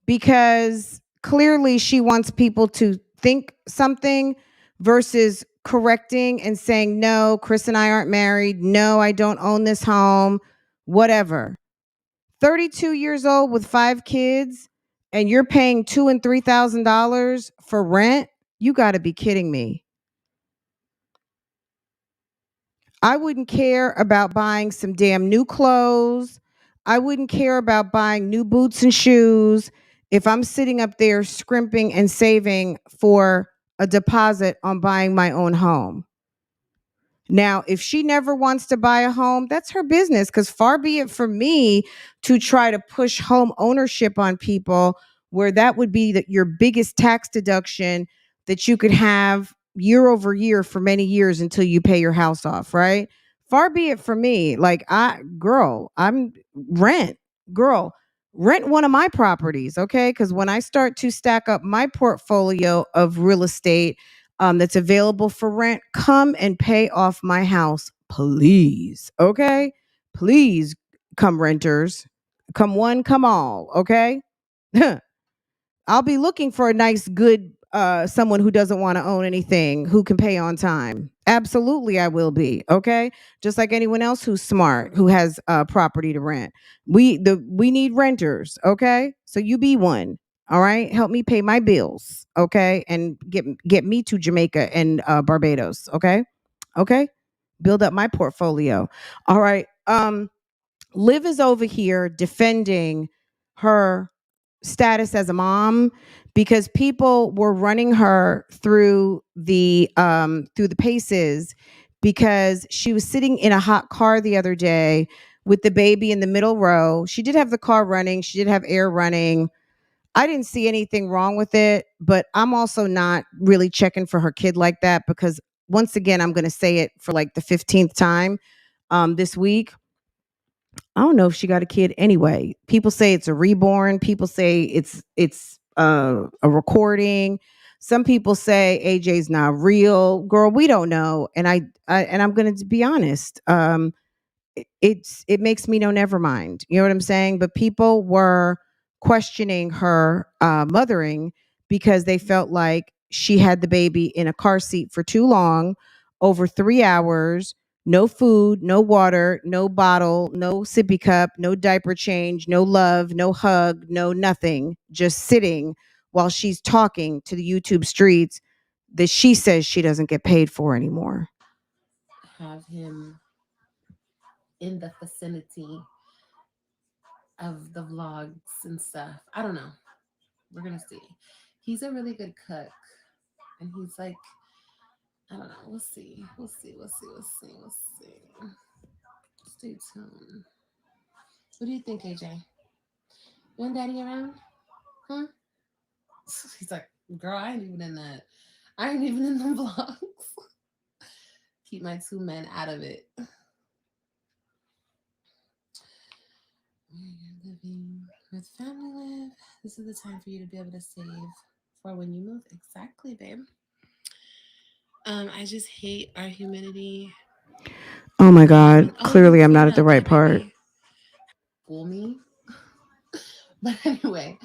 because clearly she wants people to think something versus correcting and saying, no, Chris and I aren't married. No, I don't own this home, whatever. 32 years old with 5 kids and you're paying $2,000 and $3,000 for rent? You got to be kidding me. I wouldn't care about buying some damn new clothes. I wouldn't care about buying new boots and shoes if I'm sitting up there scrimping and saving for a deposit on buying my own home. Now, if she never wants to buy a home, that's her business, because far be it from me to try to push home ownership on people where that would be your biggest tax deduction that you could have year over year for many years until you pay your house off, right? Far be it from me. Like, I'm rent. Girl, rent one of my properties, okay? Because when I start to stack up my portfolio of real estate, that's available for rent, come and pay off my house, please. Okay? Please come, renters. Come one, come all. Okay? I'll be looking for a nice, good someone who doesn't want to own anything, who can pay on time. Absolutely, I will be. Okay? Just like anyone else who's smart, who has property to rent. We need renters. Okay? So you be one. All right, help me pay my bills, okay, and get me to Jamaica and Barbados, okay, build up my portfolio. All right, Liv is over here defending her status as a mom because people were running her through the paces because she was sitting in a hot car the other day with the baby in the middle row. She did have the car running, she did have air running. I didn't see anything wrong with it, but I'm also not really checking for her kid like that because, once again, I'm going to say it for like the 15th time this week. I don't know if she got a kid anyway. People say it's a reborn. People say it's a recording. Some people say AJ's not real. Girl, we don't know. And I'm going to be honest. It makes me know never mind. You know what I'm saying? But people were questioning her mothering because they felt like she had the baby in a car seat for too long, over 3 hours, no food, no water, no bottle, no sippy cup, no diaper change, no love, no hug, no nothing, just sitting while she's talking to the YouTube streets that she says she doesn't get paid for anymore.
Have him in the vicinity of the vlogs and stuff. I don't know. We're gonna see. He's a really good cook, and he's like, I don't know. We'll see. We'll see. We'll see. We'll see. We'll see. Stay tuned. What do you think, AJ? You and Daddy around? Huh? He's like, girl, I ain't even in that. I ain't even in the vlogs. Keep my two men out of it. You're living where the family live. This is the time for you to be able to save for when you move. Exactly, babe. I just hate our humidity.
Oh my God. Clearly, I'm not at the right part.
Fool me. But anyway,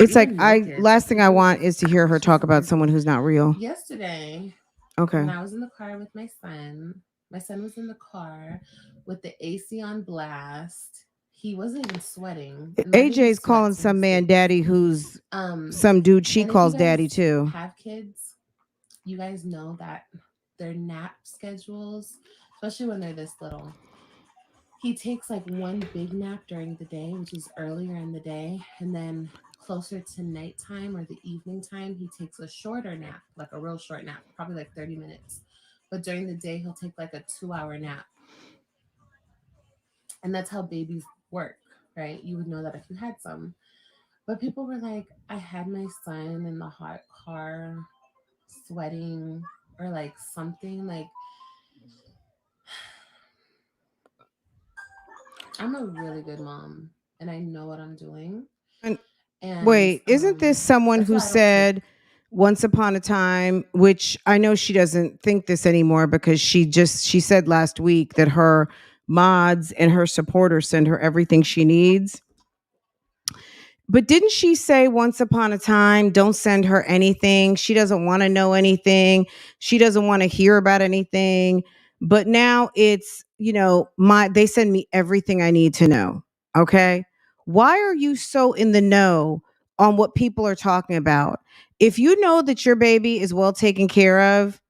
it's like last thing I want is to hear her talk about someone who's not real.
Yesterday,
okay,
when I was in the car with my son was in the car with the AC on blast. He wasn't even sweating.
AJ's calling some man daddy who's some dude she calls daddy too.
Have kids, you guys know that their nap schedules, especially when they're this little, he takes like one big nap during the day, which is earlier in the day, and then closer to nighttime or the evening time, he takes a shorter nap, like a real short nap, probably like 30 minutes. But during the day, he'll take like a 2-hour nap. And that's how babies work, right? You would know that if you had some. But people were like, I had my son in the hot car sweating or like something. Like, I'm a really good mom and I know what I'm doing.
And wait, isn't this someone who said once upon a time, which I know she doesn't think this anymore because she said last week that her mods and her supporters send her everything she needs. But didn't she say once upon a time, don't send her anything? She doesn't want to know anything. She doesn't want to hear about anything. But now it's, they send me everything I need to know. Okay. Why are you so in the know on what people are talking about? If you know that your baby is well taken care of,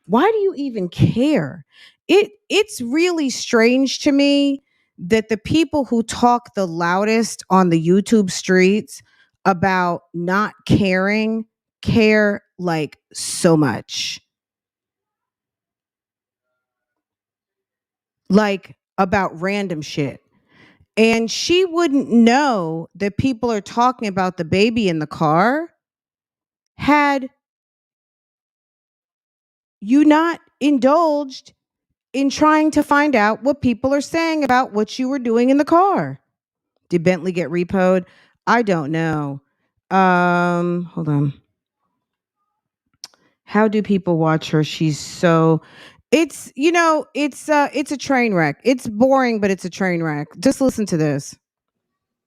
why do you even care? It's really strange to me that the people who talk the loudest on the YouTube streets about not caring care like so much. Like about random shit. And she wouldn't know that people are talking about the baby in the car had you not indulged in trying to find out what people are saying about what you were doing in the car. Did Bentley get repoed? I don't know. Hold on. How do people watch her? She's so it's a train wreck. It's boring, but it's a train wreck. Just listen to this.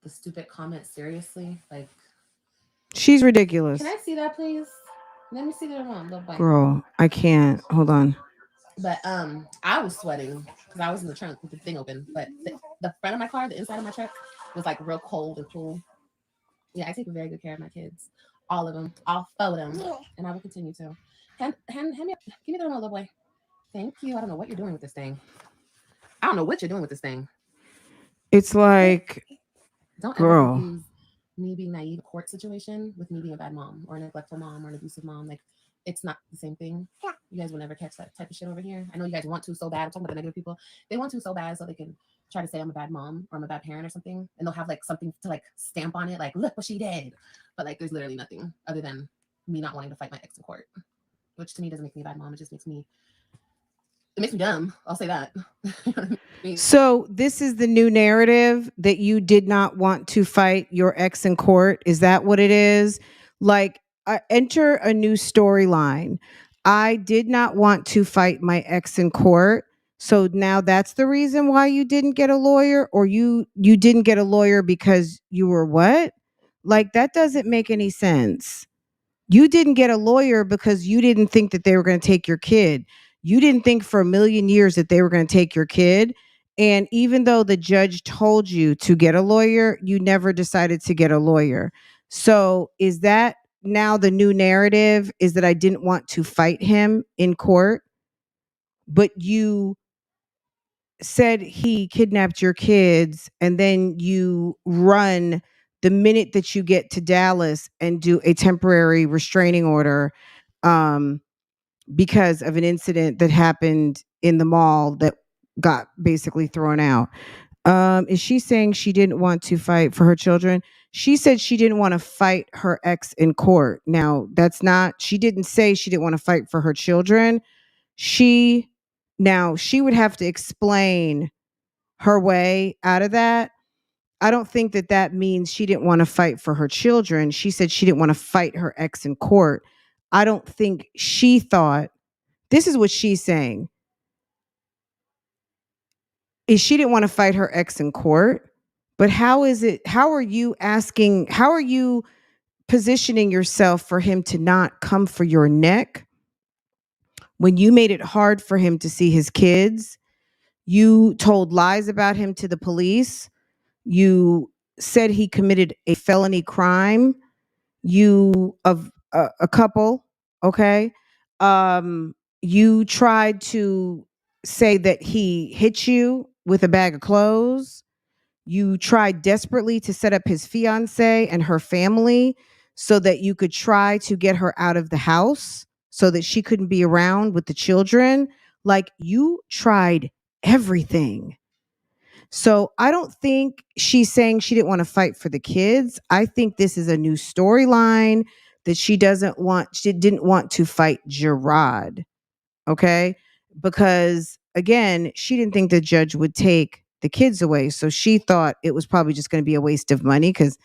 The stupid comment, seriously? Like,
she's ridiculous.
Can I see that, please? Let me see the remote, little boy.
Girl, I can't. Hold on.
But I was sweating because I was in the trunk with the thing open. But the front of my car, the inside of my truck, was like real cold and cool. Yeah, I take very good care of my kids. All of them. All 4 of them. And I will continue to. Hand me up. Give me the remote, little boy. Thank you. I don't know what you're doing with this thing. I don't know what you're doing with this thing.
It's like,
don't
girl.
ever confuse me being naive court situation with me being a bad mom or a neglectful mom or an abusive mom. Like, it's not the same thing. You guys will never catch that type of shit over here. I know you guys want to so bad. I'm talking about the negative people. They want to so bad so they can try to say I'm a bad mom or I'm a bad parent or something. And they'll have like something to like stamp on it. Like, look what she did. But like, there's literally nothing other than me not wanting to fight my ex in court, which to me doesn't make me a bad mom. It just makes me dumb. I'll say that.
So this is the new narrative that you did not want to fight your ex in court. Is that what it is? Like, enter a new storyline. I did not want to fight my ex in court. So now that's the reason why you didn't get a lawyer, or you didn't get a lawyer because you were what? Like, that doesn't make any sense. You didn't get a lawyer because you didn't think that they were going to take your kid. You didn't think for a million years that they were going to take your kid. And even though the judge told you to get a lawyer, you never decided to get a lawyer. So is that now the new narrative, is that I didn't want to fight him in court, but you said he kidnapped your kids, and then you run the minute that you get to Dallas and do a temporary restraining order because of an incident that happened in the mall that got basically thrown out. Is she saying she didn't want to fight for her children? She said she didn't want to fight her ex in court. Now, that's not, she didn't say she didn't want to fight for her children. She would have to explain her way out of that. I don't think that that means she didn't want to fight for her children. She said she didn't want to fight her ex in court. I don't think she thought, this is what she's saying, is she didn't want to fight her ex in court. But how are you positioning yourself for him to not come for your neck when you made it hard for him to see his kids? You told lies about him to the police. You said he committed a felony crime. You of a couple, okay? You tried to say that he hit you with a bag of clothes. You tried desperately to set up his fiance and her family so that you could try to get her out of the house so that she couldn't be around with the children. Like, you tried everything. So I don't think she's saying she didn't want to fight for the kids. I think this is a new storyline that she didn't want to fight Gerard. Okay? Because again, she didn't think the judge would take the kids away. So she thought it was probably just going to be a waste of money, because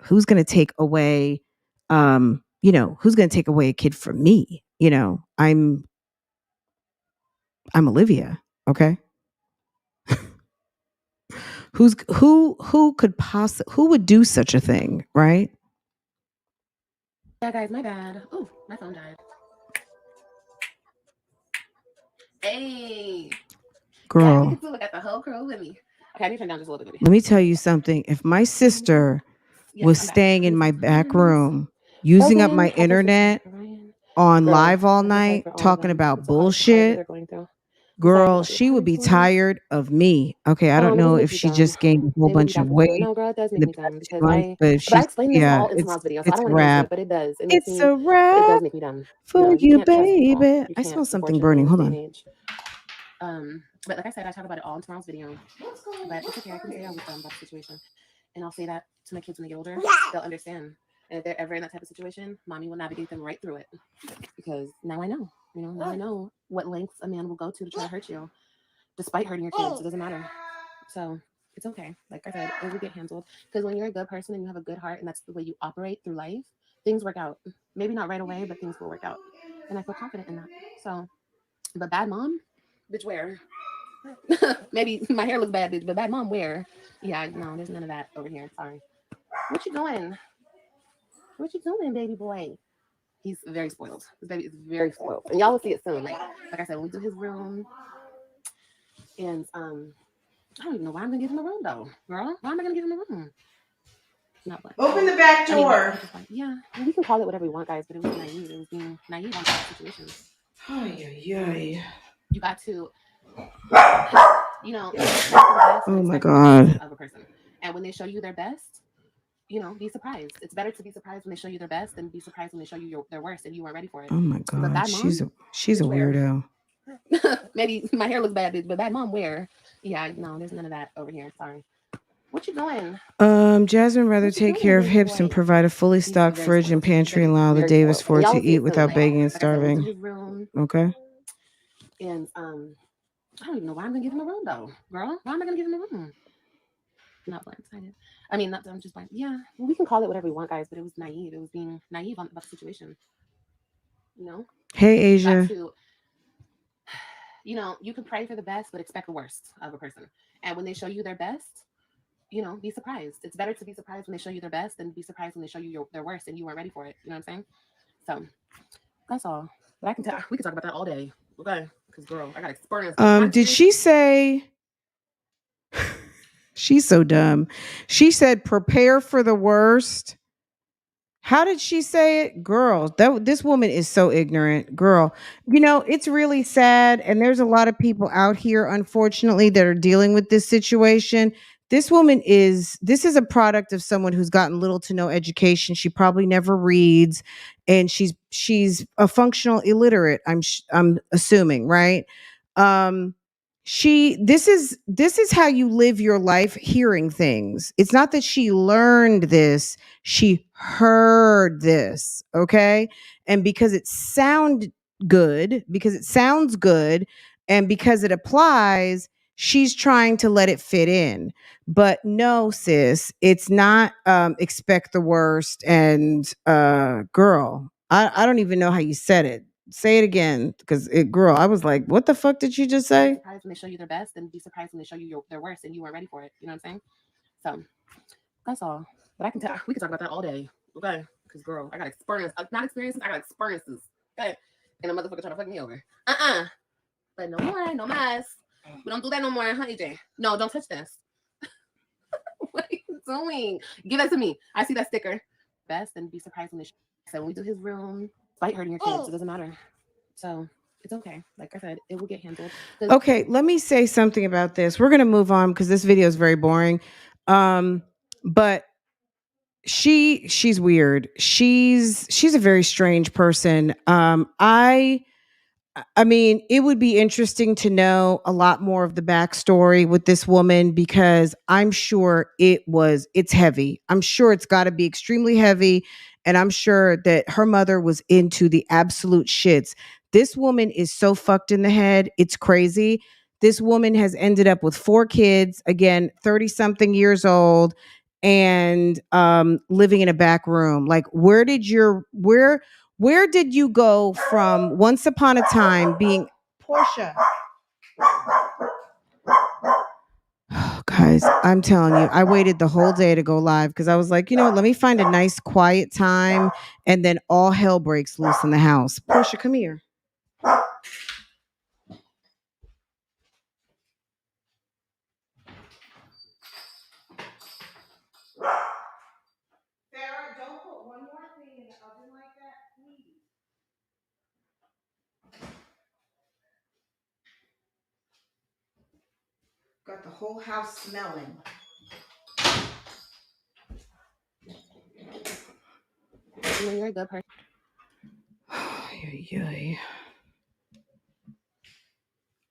who's going to take away who's going to take away a kid from me? I'm Olivia, okay? Who would do such a thing, right?
Yeah, guys, my bad. Ooh, my phone died. Hey,
Girl,
yeah, we can still look at the whole crew with me. Okay, I need to turn down just a little bit.
Let me tell you something. If my sister was staying in my back room, using up my internet on live all night, talking about bullshit, girl, she would be tired of me. Okay, I don't know if she just gained a whole bunch of weight
No, girl, it does
in
make
the
me
past
dumb
2
because
months, but if
I
she's,
explained this all in tomorrow's video, so I
it's
don't
a
want to go into
wrap.
it, but it does. It
It's a wrap.
does make me dumb.
For
You
you,
can't trust people.
baby.
You
I
can't,
smell something
unfortunately,
burning.
in
Hold
this
on.
day and age. But like I said, I talk about it all in tomorrow's video. But it's okay. I can say I was dumb about the situation, and I'll say that to my kids when they get older. They'll understand. And if they're ever in that type of situation, mommy will navigate them right through it, because now I know. Now I know what lengths a man will go to try to hurt you, despite hurting your kids. It doesn't matter. So it's okay. Like I said, it will get handled, because when you're a good person and you have a good heart and that's the way you operate through life, things work out. Maybe not right away, but things will work out. And I feel confident in that. So, but bad mom, bitch, where? Maybe my hair looks bad, bitch, but bad mom, where? Yeah, no, there's none of that over here. Sorry. What you doing? What you doing, baby boy? He's very spoiled. This baby is very spoiled. And y'all will see it soon. Like I said, when we do his room, and I don't even know why I'm gonna give him a room though, girl. Why am I gonna give him a room? Not what.
Open the back door.
Yeah, we can call it whatever we want, guys, but it was naive. It was being naive on that situation. You got to,
oh my God.
Of a person, and when they show you their best, be surprised. It's better to be surprised when they show you their best than be surprised when they show you their worst and you weren't ready for it.
Oh my God. She's a weirdo.
Maybe my hair looks bad, but bad mom, where? Yeah, no, there's none of that over here. Sorry. What you doing?
Jasmine rather take care of hips and provide a fully stocked fridge and pantry and allow the Davis Ford to eat without begging and starving. Okay.
And I don't even know why I'm gonna give him a room though, girl. Why am I gonna give him a room? Not blindsided. I mean, I'm just blind. Yeah, we can call it whatever we want, guys, but it was naive. It was being naive about the situation.
Hey, Asia.
You can pray for the best, but expect the worst of a person. And when they show you their best, be surprised. It's better to be surprised when they show you their best than be surprised when they show you their worst and you weren't ready for it. You know what I'm saying? So that's all. But we can talk about that all day. Okay? Because girl, I got experience.
Did she say? She's so dumb. She said, prepare for the worst How did she say it? Girl, this woman is so ignorant. Girl, it's really sad. And there's a lot of people out here, unfortunately, that are dealing with this situation. This is a product of someone who's gotten little to no education. She probably never reads, and she's a functional illiterate. I'm assuming, right? Um, this is how you live your life hearing things. It's not that she learned this, she heard this, okay? And because it sounds good and because it applies, she's trying to let it fit in. But no, sis, it's not expect the worst and girl. I don't even know how you said it. Say it again, because girl, I was like, what the fuck did you just say?
Surprised when they show you their best, and be surprised when they show you their worst, and you weren't ready for it. You know what I'm saying? So that's all. But we can talk about that all day, okay? Because girl, I got experience, not experiences. I got experiences, okay? And a motherfucker trying to fuck me over. But no more, no mess. We don't do that no more, honey J. No, don't touch this. What are you doing? Give that to me. I see that sticker. Best, and be surprised when they so when we do his room, despite hurting your kids, it doesn't matter. So it's okay. Like I said, it will get handled.
Okay, let me say something about this. We're gonna move on because this video is very boring. But she's weird. She's a very strange person. I mean, it would be interesting to know a lot more of the backstory with this woman, because I'm sure it's heavy. I'm sure it's got to be extremely heavy. And I'm sure that her mother was into the absolute shits. This woman is so fucked in the head. It's crazy. This woman has ended up with 4 kids, again, 30 something years old, and living in a back room. Like, where did you go from once upon a time being Portia? Oh, guys, I'm telling you, I waited the whole day to go live because I was like, you know what, let me find a nice quiet time, and then all hell breaks loose in the house. Portia, come here. Sarah, don't put one more thing in the oven like that, please. Got the whole house smelling.
You're a good person.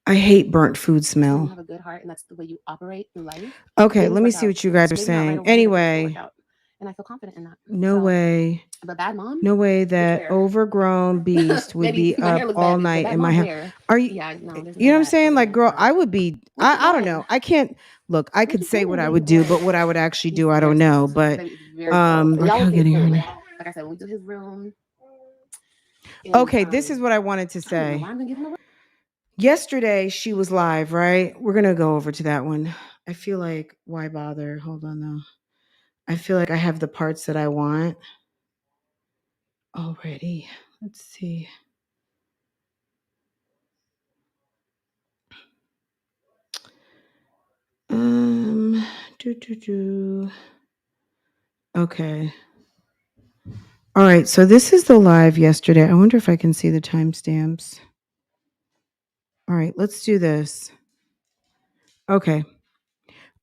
I hate burnt food smell.
You have a good heart, and that's the way you operate through life.
Okay, let me see what you guys are
Maybe not right
saying.
away, but it's gonna
Anyway,
work out. And I feel confident in that.
no way.
But bad mom?
No way that
hair.
overgrown beast would
Maybe
be
my hair
up
looks
all
bad, but
night
bad
in my
mom's
house.
hair.
Are you?
Yeah, no, there's
You know what I'm
none of that
saying?
over
Like,
there,
girl,
so.
I would be.
What you
I don't
doing?
know. I can't look. I could
you
say what
doing?
I
What
would
you
do,
doing?
but what I would actually
He's
do, I don't
very
know.
cool.
But
He's very cool.
like,
Y'all
how
will see
get
it
here?
soon. Like I said, when we do his room. And,
Okay, this is what I wanted to
I don't know
say.
why I'm gonna give him a
Yesterday she was live, right? We're gonna go over to that one. I feel like, why bother? Hold on though. I feel like I have the parts that I want already. Let's see. Okay. All right, so this is the live yesterday. I wonder if I can see the timestamps. All right, let's do this. Okay.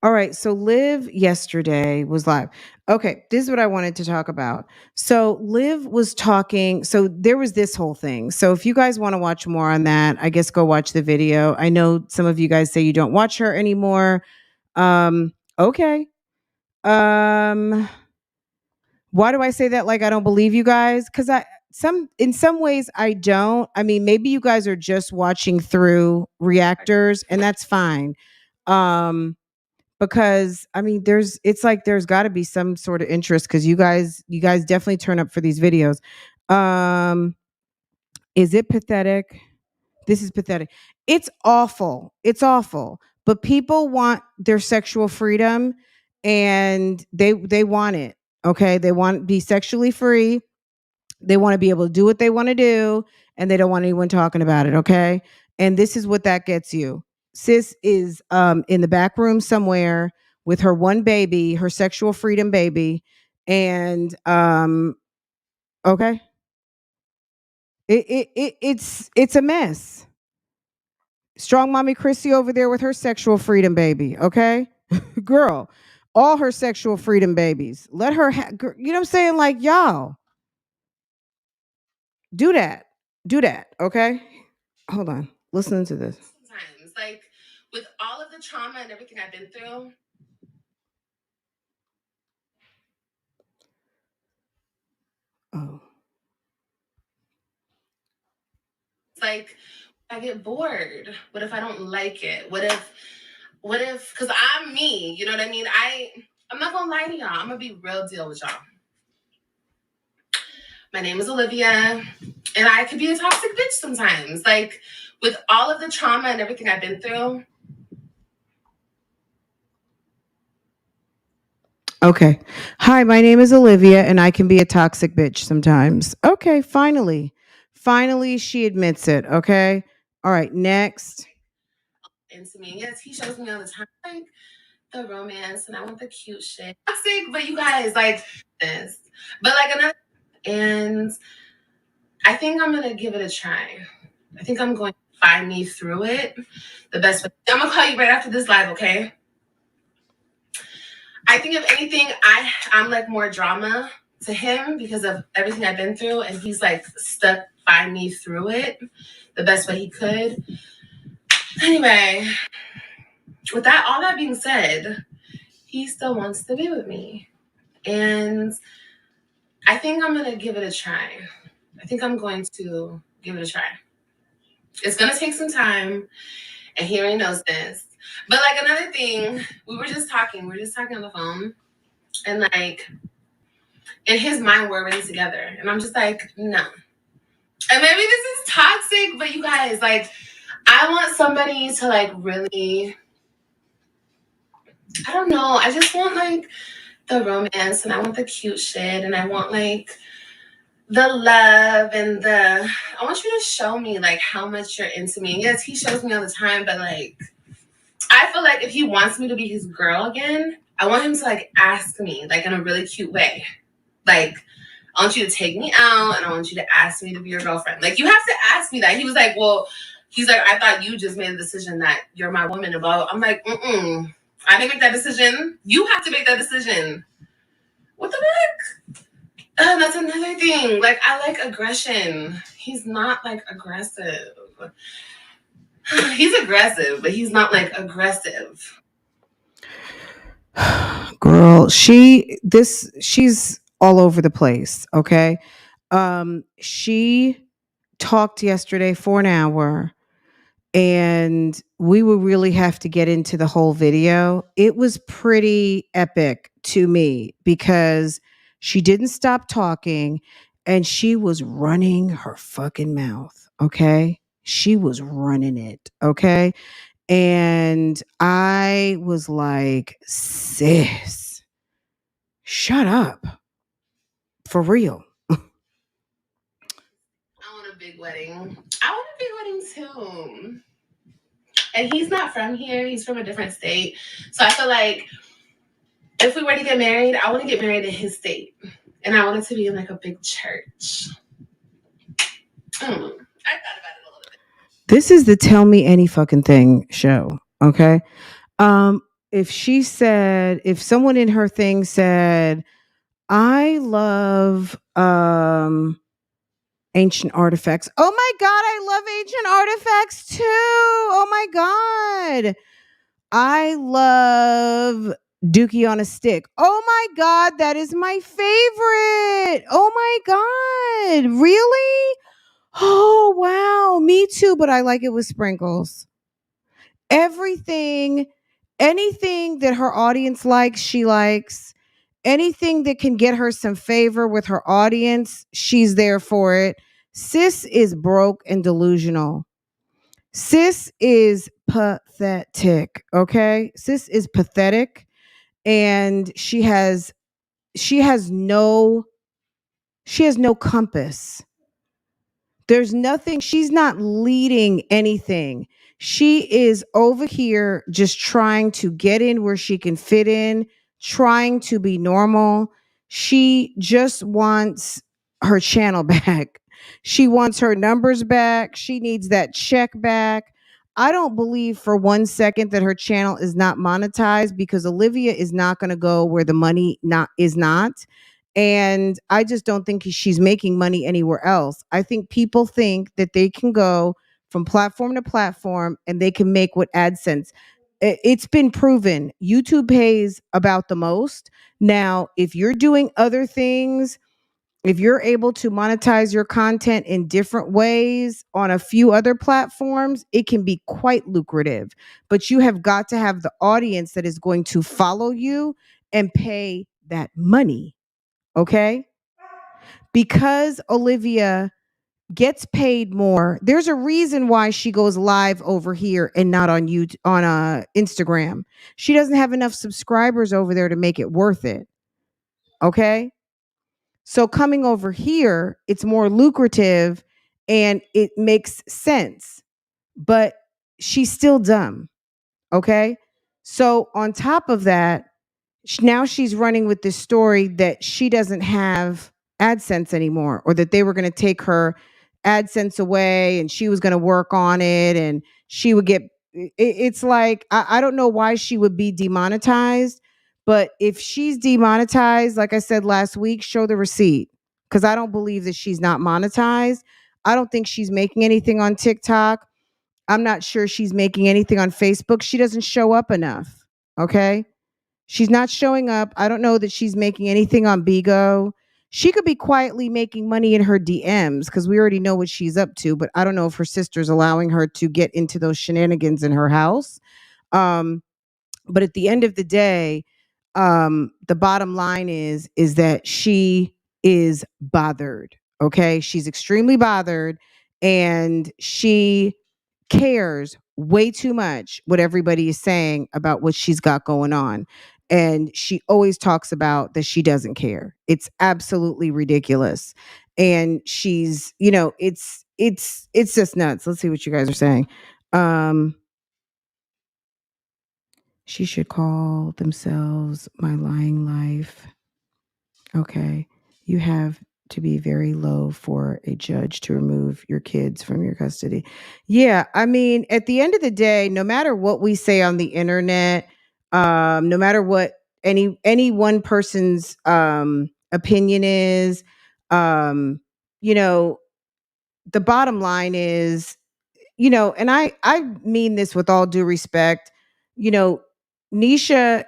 All right, so Liv yesterday was live. Okay, this is what I wanted to talk about. So Liv was talking, so there was this whole thing. So if you guys want to watch more on that, I guess go watch the video. I know some of you guys say you don't watch her anymore. Okay. Why do I say that like I don't believe you guys? Cuz in some ways I don't. I mean, maybe you guys are just watching through reactors, and that's fine. Because I mean, it's like there's got to be some sort of interest, because you guys definitely turn up for these videos. Is it pathetic? This is pathetic. It's awful. It's awful. But people want their sexual freedom, and they want it. Okay, they want to be sexually free. They want to be able to do what they want to do, and they don't want anyone talking about it. Okay, and this is what that gets you. Sis is in the back room somewhere with her one baby, her sexual freedom baby, and Okay? It's a mess. Strong mommy Chrissy over there with her sexual freedom baby, okay? Girl, all her sexual freedom babies. Let her you know what I'm saying? Like, y'all, do that. Do that, okay? Hold on. Listen to this.
Sometimes, like with all of the trauma and everything I've been through.
Oh.
It's like I get bored. What if I don't like it? What if because I'm me, you know what I mean? I'm not gonna lie to y'all. I'm gonna be real deal with y'all. My name is Olivia, and I could be a toxic bitch sometimes. Like with all of the trauma and everything I've been through.
Okay. Hi, my name is Olivia, and I can be a toxic bitch sometimes. Okay, finally. Finally, she admits it. Okay. All right, next.
Into me. Yes, he shows me all the time. Like the romance, and I want the cute shit. Toxic, but you guys like this. But like another, and I think I'm gonna give it a try. I think I'm going to find me through it the best way. I'm gonna call you right after this live, okay? I think if anything, I'm like more drama to him because of everything I've been through, and he's like stuck by me through it the best way he could. Anyway, with that, all that being said, he still wants to be with me, and I think I'm gonna give it a try. I think I'm going to give it a try. It's gonna take some time, and he already knows this. But like another thing, we were just talking on the phone, and like in his mind we're already together, and I'm just like, no. And maybe this is toxic, but you guys, like, I want somebody to like really, I don't know, I just want like the romance, and I want the cute shit, and I want like the love and I want you to show me like how much you're into me. And yes, he shows me all the time, but like I feel like if he wants me to be his girl again, I want him to like ask me like in a really cute way. Like, I want you to take me out, and I want you to ask me to be your girlfriend. Like, you have to ask me that. He was like, well, he's like, I thought you just made a decision that you're my woman. And blah, blah. I'm like, I didn't make that decision. You have to make that decision. What the heck? That's another thing. Like, I like aggression. He's not like aggressive. He's aggressive, but he's not like aggressive.
Girl, she's all over the place, okay? She talked yesterday for an hour, and we will really have to get into the whole video. It was pretty epic to me because she didn't stop talking, and she was running her fucking mouth, okay? She was running it, okay? And I was like, sis, shut up. For real.
I want a big wedding. I want a big wedding too. And he's not from here. He's from a different state. So I feel like if we were to get married, I want to get married in his state. And I want it to be in like a big church. I thought about it a little bit.
This is the Tell Me Any Fucking Thing show, okay? If someone in her thing said, I love ancient artifacts. Oh my God, I love ancient artifacts too. Oh my God. I love Dookie on a Stick. Oh my God, that is my favorite. Oh my God, really? Oh wow, me too, but I like it with sprinkles. Anything that her audience likes, she likes. Anything that can get her some favor with her audience, she's there for it. Sis is broke and delusional. Sis is pathetic, okay? Sis is pathetic, and she has no compass. There's nothing, she's not leading anything. She is over here just trying to get in where she can fit in, trying to be normal. She just wants her channel back. She wants her numbers back. She needs that check back. I don't believe for 1 second that her channel is not monetized, because Olivia is not going to go where the money is not. And I just don't think she's making money anywhere else. I think people think that they can go from platform to platform and they can make what AdSense. It's been proven YouTube pays about the most. Now, if you're doing other things, if you're able to monetize your content in different ways on a few other platforms, it can be quite lucrative. But you have got to have the audience that is going to follow you and pay that money. Okay? Because Olivia gets paid more, there's a reason why she goes live over here and not on YouTube, on Instagram. She doesn't have enough subscribers over there to make it worth it. Okay? So coming over here, it's more lucrative and it makes sense. But she's still dumb. Okay? So on top of that, now she's running with this story that she doesn't have AdSense anymore, or that they were going to take her AdSense away and she was going to work on it and she would get it's like I don't know why she would be demonetized, but if she's demonetized, like I said last week, show the receipt, because I don't believe that she's not monetized. I don't think she's making anything on TikTok. I'm not sure she's making anything on Facebook. She doesn't show up enough. Okay? She's not showing up. I don't know that she's making anything on Bigo. She could be quietly making money in her DMs, because we already know what she's up to, but I don't know if her sister's allowing her to get into those shenanigans in her house. But at the end of the day, the bottom line is that she is bothered. Okay? She's extremely bothered, and she cares way too much what everybody is saying about what she's got going on. And she always talks about that she doesn't care. It's absolutely ridiculous. And she's, it's just nuts. Let's see what you guys are saying. She should call themselves My Lying Life. Okay. You have to be very low for a judge to remove your kids from your custody. Yeah, I mean, at the end of the day, no matter what we say on the internet, no matter what any one person's opinion is, you know, the bottom line is, and I mean this with all due respect, Nisha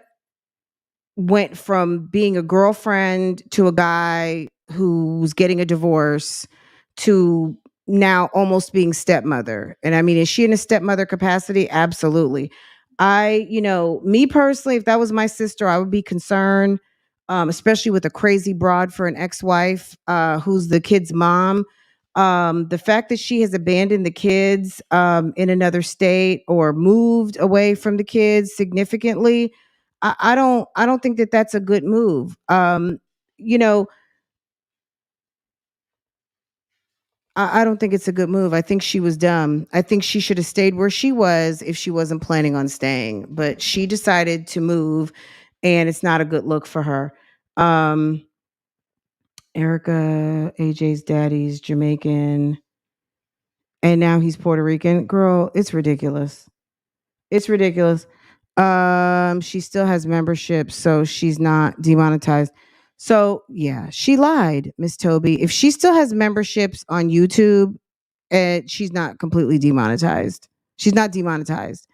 went from being a girlfriend to a guy who's getting a divorce to now almost being stepmother. And I mean, is she in a stepmother capacity? Absolutely. Me personally, if that was my sister, I would be concerned, especially with a crazy broad for an ex-wife who's the kid's mom. The fact that she has abandoned the kids in another state or moved away from the kids significantly, I don't think that that's a good move. I don't think it's a good move. I think she was dumb. I think she should have stayed where she was if she wasn't planning on staying. But she decided to move, and it's not a good look for her. Erica, AJ's daddy's Jamaican, and now he's Puerto Rican. Girl, it's ridiculous. It's ridiculous. She still has membership, so she's not demonetized. So yeah, she lied, Miss Toby. If she still has memberships on YouTube, she's not completely demonetized. She's not demonetized.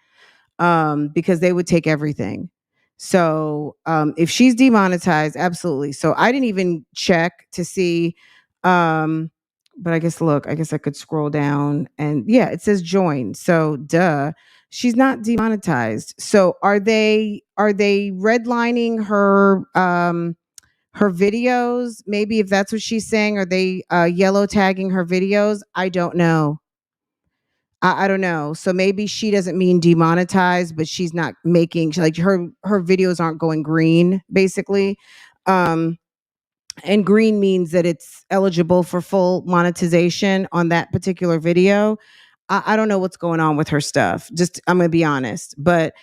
Because they would take everything. So if she's demonetized, absolutely. So I didn't even check to see. But I guess I could scroll down, and yeah, it says join. So duh. She's not demonetized. So are they redlining her her videos? Maybe if that's what she's saying, are they yellow tagging her videos? I don't know. I don't know. So maybe she doesn't mean demonetized, but she's not making like her videos aren't going green, basically. And green means that it's eligible for full monetization on that particular video. I don't know what's going on with her stuff. Just I'm gonna be honest, but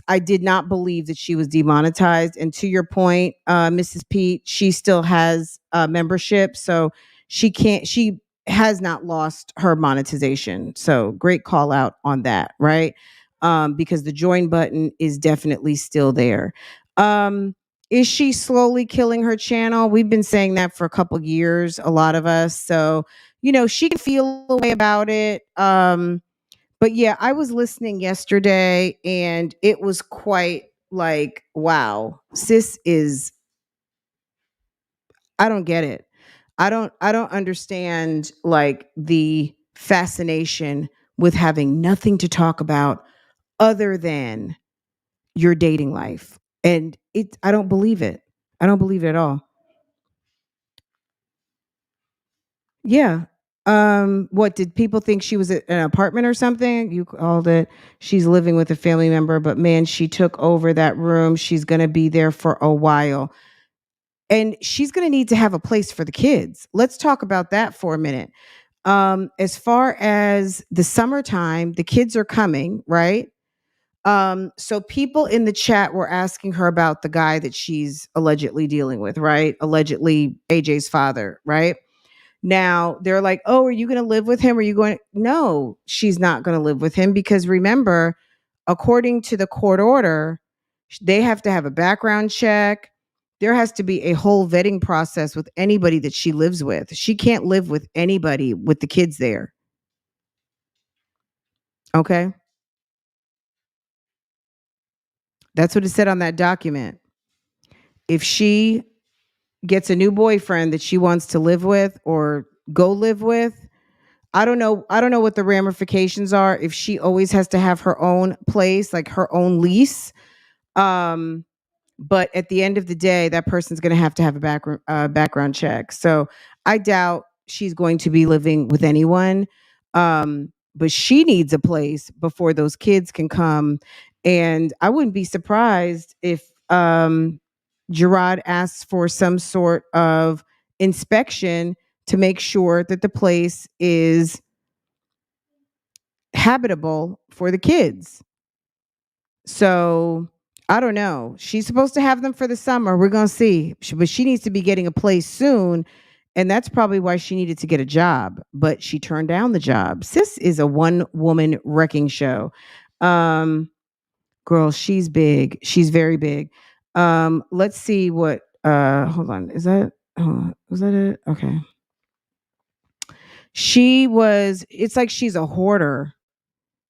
I did not believe that she was demonetized. And to your point, Mrs. Pete, she still has membership, so she has not lost her monetization. So great call out on that, right? Because the join button is definitely still there. Um, is she slowly killing her channel? We've been saying that for a couple years, a lot of us. So, she can feel a way about it. But yeah, I was listening yesterday and it was quite like, wow, sis is, I don't get it. I don't understand like the fascination with having nothing to talk about other than your dating life. And I don't believe it. I don't believe it at all. Yeah. What did people think she was at an apartment or something? You called it. She's living with a family member, but man, she took over that room. She's going to be there for a while. And she's going to need to have a place for the kids. Let's talk about that for a minute. As far as the summertime, the kids are coming, right? So people in the chat were asking her about the guy that she's allegedly dealing with, right? Allegedly AJ's father, right? Now they're like, oh, are you going to live with him? Are you going? No, she's not going to live with him because remember, according to the court order, they have to have a background check. There has to be a whole vetting process with anybody that she lives with. She can't live with anybody with the kids there. Okay. That's what it said on that document. If she gets a new boyfriend that she wants to live with or go live with, I don't know what the ramifications are if she always has to have her own place, like her own lease. Um but at the end of the day, that person's going to have a background check. So I doubt she's going to be living with anyone. But she needs a place before those kids can come. And I wouldn't be surprised if Gerard asks for some sort of inspection to make sure that the place is habitable for the kids. So I don't know. She's supposed to have them for the summer. We're going to see. But she needs to be getting a place soon. And that's probably why she needed to get a job. But she turned down the job. Sis is a one woman wrecking show. Um, Girl, she's big. She's very big. Let's see what hold on. Is that was that it? Okay. It's like she's a hoarder.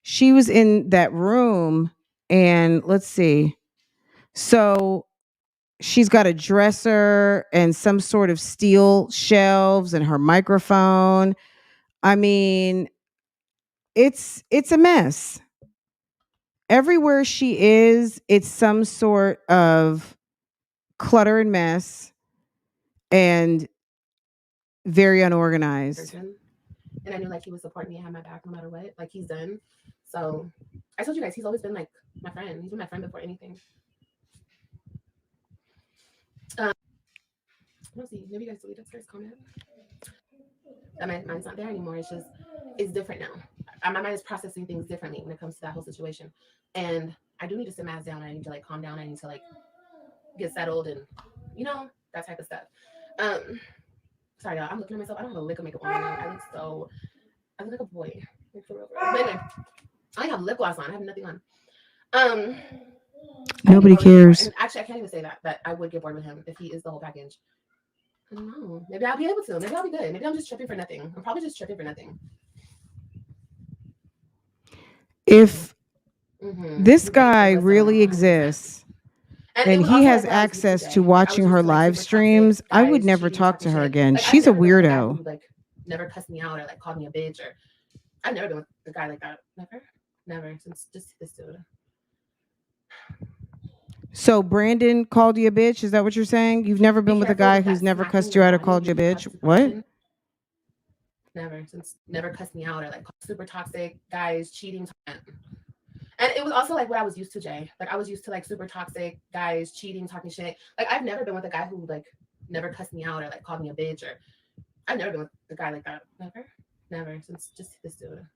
She was in that room and let's see. So she's got a dresser and some sort of steel shelves and her microphone. I mean, it's a mess. Everywhere she is, it's some sort of clutter and mess and very unorganized.
And I knew like he would support me and have my back no matter what. Like he's done. So I told you guys he's always been like my friend. He's been my friend before anything. Let's see. Maybe you guys delete that first comment. Mine's not there anymore. It's different now. My mind is processing things differently when it comes to that whole situation. And I do need to sit my ass down. I need to like calm down. I need to like get settled and that type of stuff. Sorry, y'all. I'm looking at myself. I don't have a lick of makeup on right now. I look like a boy. Like, for real. But anyway, I only have lip gloss on. I have nothing on.
Nobody cares.
And actually, I can't even say that I would get bored with him if he is the whole package. I don't know. Maybe I'll be able to. Maybe I'll be good. Maybe I'm just tripping for nothing. I'm probably just tripping for nothing.
If this guy really exists and he has access to watching her live streams, I would never talk to her again. She's a weirdo.
Like never cussed me out or like called me a bitch or I've never been with a guy like that. Never since just this dude.
So Brandon called you a bitch? Is that what you're saying? You've never been with a guy who's never cussed you out or called you a bitch? What?
Never cussed me out or like super toxic guys cheating. And it was also like what I was used to, Jay. Like I was used to like super toxic guys cheating, talking shit. Like I've never been with a guy who like never cussed me out or like called me a bitch or I've never been with a guy like that. Never since just this dude.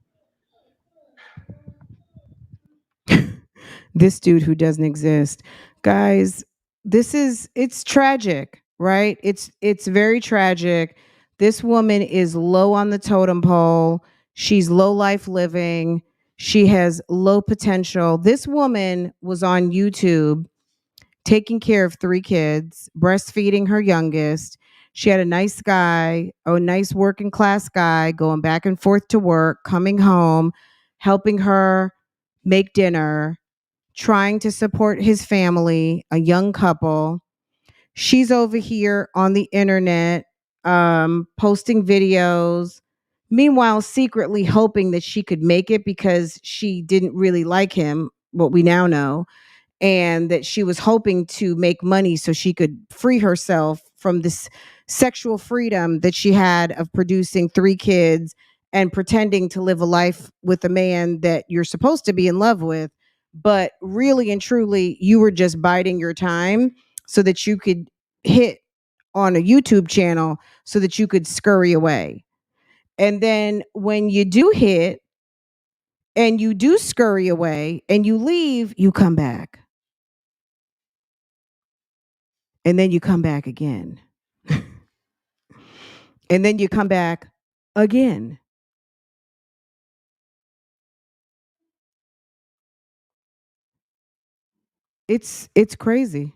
This dude who doesn't exist. Guys, it's tragic. right? It's very tragic. This woman is low on the totem pole. She's low life living. She has low potential. This woman was on YouTube taking care of 3 kids, breastfeeding her youngest. She had a nice guy, a nice working class guy going back and forth to work, coming home, helping her make dinner, trying to support his family, a young couple. She's over here on the internet, posting videos, meanwhile secretly hoping that she could make it because she didn't really like him, what we now know, and that she was hoping to make money so she could free herself from this sexual freedom that she had of producing 3 kids and pretending to live a life with a man that you're supposed to be in love with, but really and truly you were just biding your time so that you could hit on a YouTube channel so that you could scurry away. And then when you do hit and you do scurry away and you leave, you come back. And then you come back again. And then you come back again. It's crazy.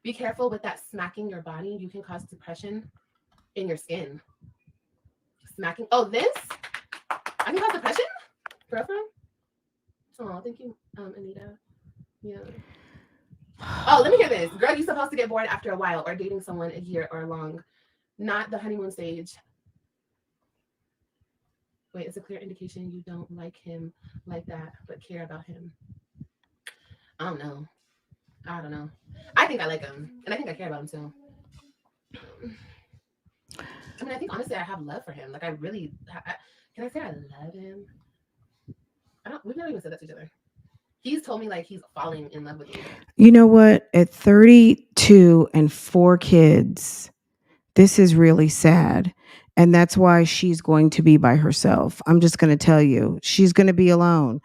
Be careful with that smacking your body. You can cause depression in your skin. Smacking. Oh, this? I can cause depression? Girlfriend? Oh, thank you, Anita. Yeah. Oh, let me hear this. Girl, you're supposed to get bored after a while or dating someone a year or long. Not the honeymoon stage. Wait, it's a clear indication you don't like him like that, but care about him. I don't know. I think I like him, and I think I care about him too. I mean, I think honestly, I have love for him. Like, I really, can I say I love him? We've never even said that to each other. He's told me like he's falling in love with me.
You know what? At 32 and 4 kids, this is really sad. And that's why she's going to be by herself. I'm just going to tell you, she's going to be alone.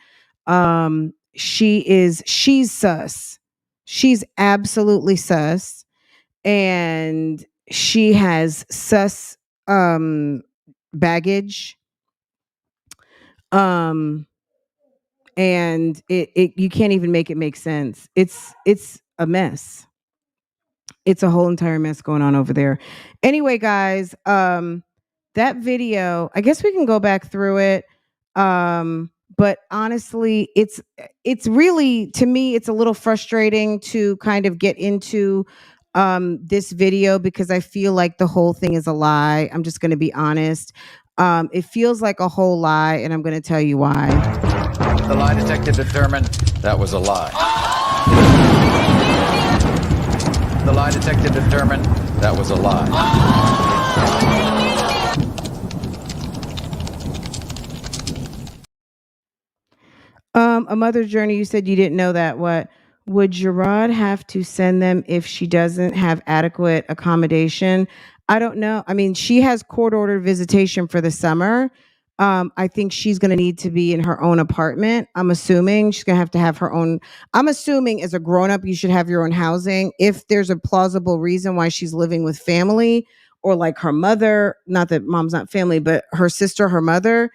She's sus. She's absolutely sus. And she has sus baggage. And it you can't even make it make sense. It's a mess. It's a whole entire mess going on over there. Anyway, guys, that video, I guess we can go back through it. But honestly, it's really, to me, it's a little frustrating to kind of get into this video because I feel like the whole thing is a lie. I'm just going to be honest. It feels like a whole lie, and I'm going to tell you why.
The lie detector determined that was a lie. The lie detector determined that was a lie.
A mother's journey, you said you didn't know that. What? Would Gerard have to send them if she doesn't have adequate accommodation? I don't know. I mean, she has court-ordered visitation for the summer. I think she's going to need to be in her own apartment. I'm assuming she's going to have her own. I'm assuming as a grown-up, you should have your own housing. If there's a plausible reason why she's living with family or like her mother, not that mom's not family, but her sister, her mother,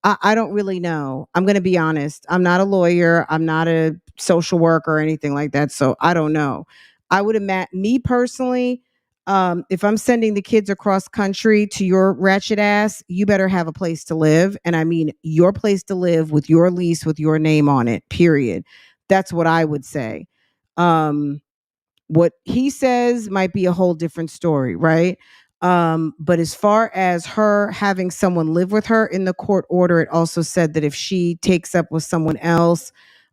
I don't really know. I'm going to be honest. I'm not a lawyer. I'm not a social worker or anything like that. So I don't know. I would imagine, me personally, if I'm sending the kids across country to your ratchet ass, you better have a place to live. And I mean your place to live with your lease with your name on it, period. That's what I would say. What he says might be a whole different story, right? But as far as her having someone live with her in the court order, it also said that if she takes up with someone else,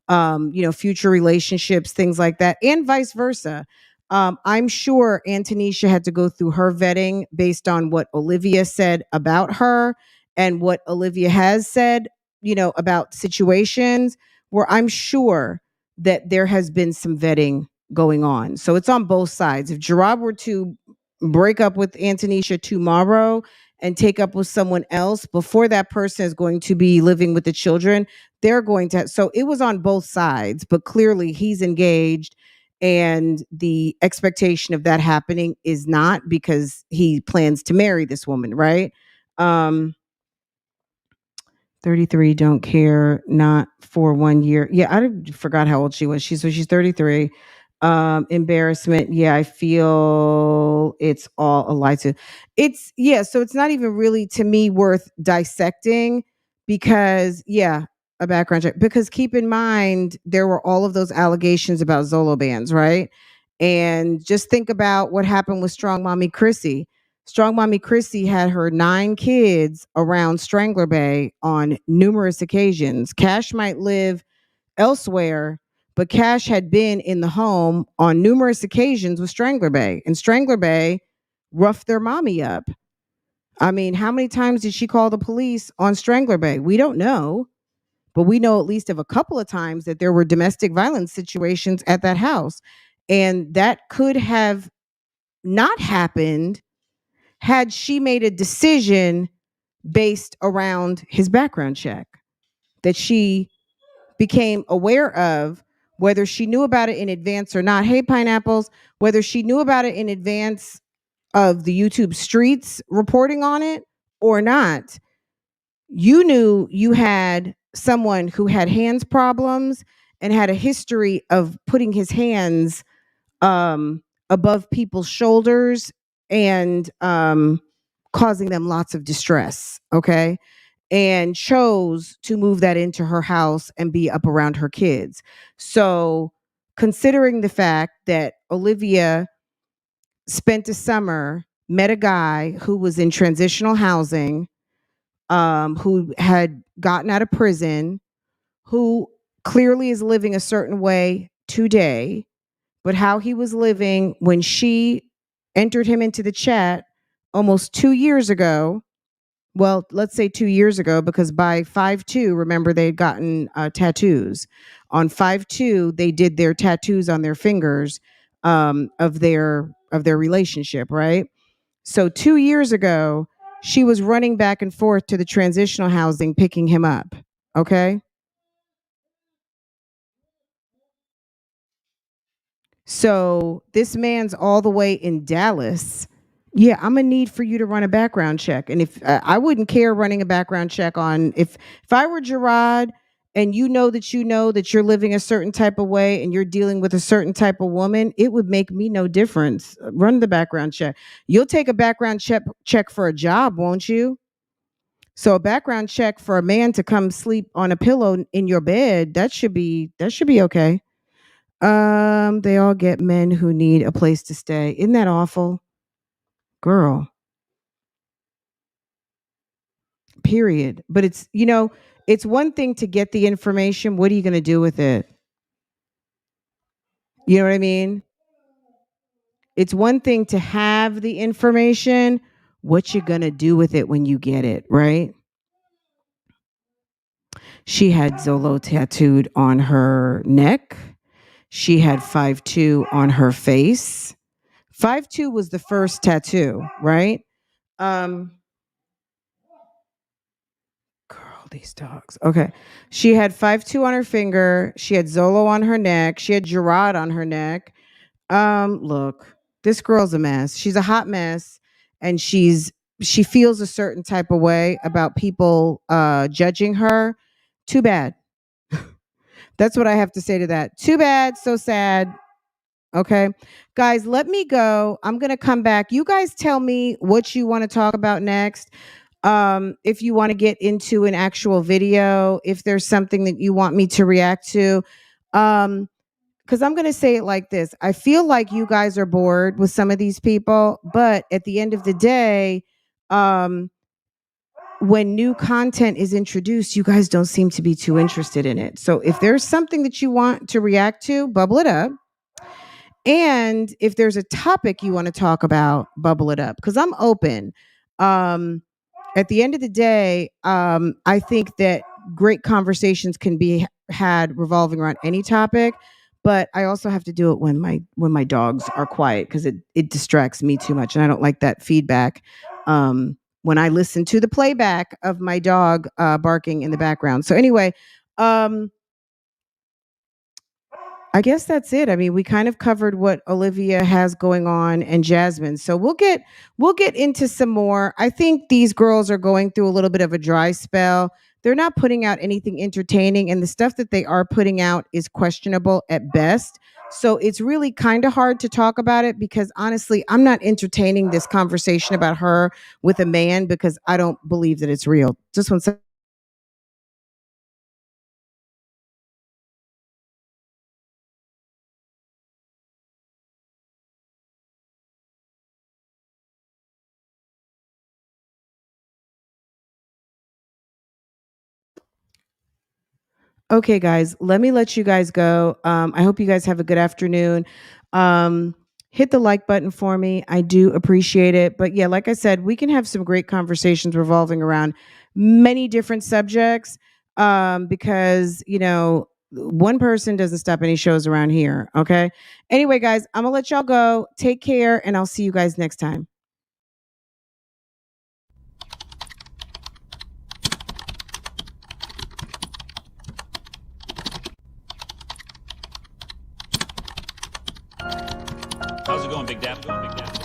future relationships, things like that, and vice versa. I'm sure Antonisha had to go through her vetting based on what Olivia said about her and what Olivia has said, about situations where I'm sure that there has been some vetting going on. So it's on both sides. If Gerard were to break up with Antonisha tomorrow and take up with someone else before that person is going to be living with the children, they're going to. So it was on both sides, but clearly he's engaged. And the expectation of that happening is not, because he plans to marry this woman, right? 33, don't care, not for 1 year. Yeah, I forgot how old she was. She's 33. Embarrassment. Yeah, I feel it's all a lie to. It's yeah, so it's not even really to me worth dissecting, because yeah, a background check. Because keep in mind there were all of those allegations about Zolo bands, right? And just think about what happened with Strong Mommy Chrissy. Strong Mommy Chrissy had her 9 kids around Strangler Bay on numerous occasions. Cash might live elsewhere, but Cash had been in the home on numerous occasions with Strangler Bay, and Strangler Bay roughed their mommy up. I mean, how many times did she call the police on Strangler Bay? We don't know, but we know at least of a couple of times that there were domestic violence situations at that house. And that could have not happened had she made a decision based around his background check that she became aware of, whether she knew about it in advance or not. Hey, pineapples, whether she knew about it in advance of the YouTube streets reporting on it or not, you knew you had someone who had hands problems and had a history of putting his hands above people's shoulders and causing them lots of distress. Okay. And chose to move that into her house and be up around her kids. So, considering the fact that Olivia spent a summer, met a guy who was in transitional housing, who had gotten out of prison, who clearly is living a certain way today, but how he was living when she entered him into the chat almost 2 years ago. Well, let's say 2 years ago, because by 5/2, remember they had gotten tattoos. On 5/2, they did their tattoos on their fingers of their relationship, right? So 2 years ago, she was running back and forth to the transitional housing, picking him up. Okay. So this man's all the way in Dallas. Yeah, I'm gonna need for you to run a background check. And if I wouldn't care running a background check on, if I were Gerard and you know that you're living a certain type of way and you're dealing with a certain type of woman, it would make me no difference. Run the background check. You'll take a background check for a job, won't you? So a background check for a man to come sleep on a pillow in your bed, that should be okay. They all get men who need a place to stay. Isn't that awful? Girl. Period. But it's one thing to get the information. What are you going to do with it? You know what I mean? It's one thing to have the information. What you going to do with it when you get it, right? She had Zolo tattooed on her neck. She had 5/2 on her face. 5/2 was the first tattoo, right? Girl, these dogs. Okay. She had 5/2 on her finger. She had Zolo on her neck. She had Gerard on her neck. Look, this girl's a mess. She's a hot mess, and she feels a certain type of way about people judging her. Too bad. That's what I have to say to that. Too bad, so sad. Okay. Guys, let me go. I'm going to come back. You guys tell me what you want to talk about next. If you want to get into an actual video, if there's something that you want me to react to. Because I'm going to say it like this. I feel like you guys are bored with some of these people, but at the end of the day, when new content is introduced, you guys don't seem to be too interested in it. So if there's something that you want to react to, bubble it up. And if there's a topic you want to talk about, bubble it up, because I'm open. At the end of the day, I think that great conversations can be had revolving around any topic, but I also have to do it when my dogs are quiet, because it distracts me too much, and I don't like that feedback when I listen to the playback of my dog barking in the background. So anyway, I guess that's it. I mean, we kind of covered what Olivia has going on and Jasmine. So we'll get into some more. I think these girls are going through a little bit of a dry spell. They're not putting out anything entertaining, and the stuff that they are putting out is questionable at best. So it's really kind of hard to talk about it because honestly, I'm not entertaining this conversation about her with a man because I don't believe that it's real. Just one second. Okay, guys, let me let you guys go. I hope you guys have a good afternoon. Hit the like button for me. I do appreciate it. But yeah, like I said, we can have some great conversations revolving around many different subjects because, you know, one person doesn't stop any shows around here. Okay. Anyway, guys, I'm going to let y'all go. Take care, and I'll see you guys next time.
How's it going, Big Dap?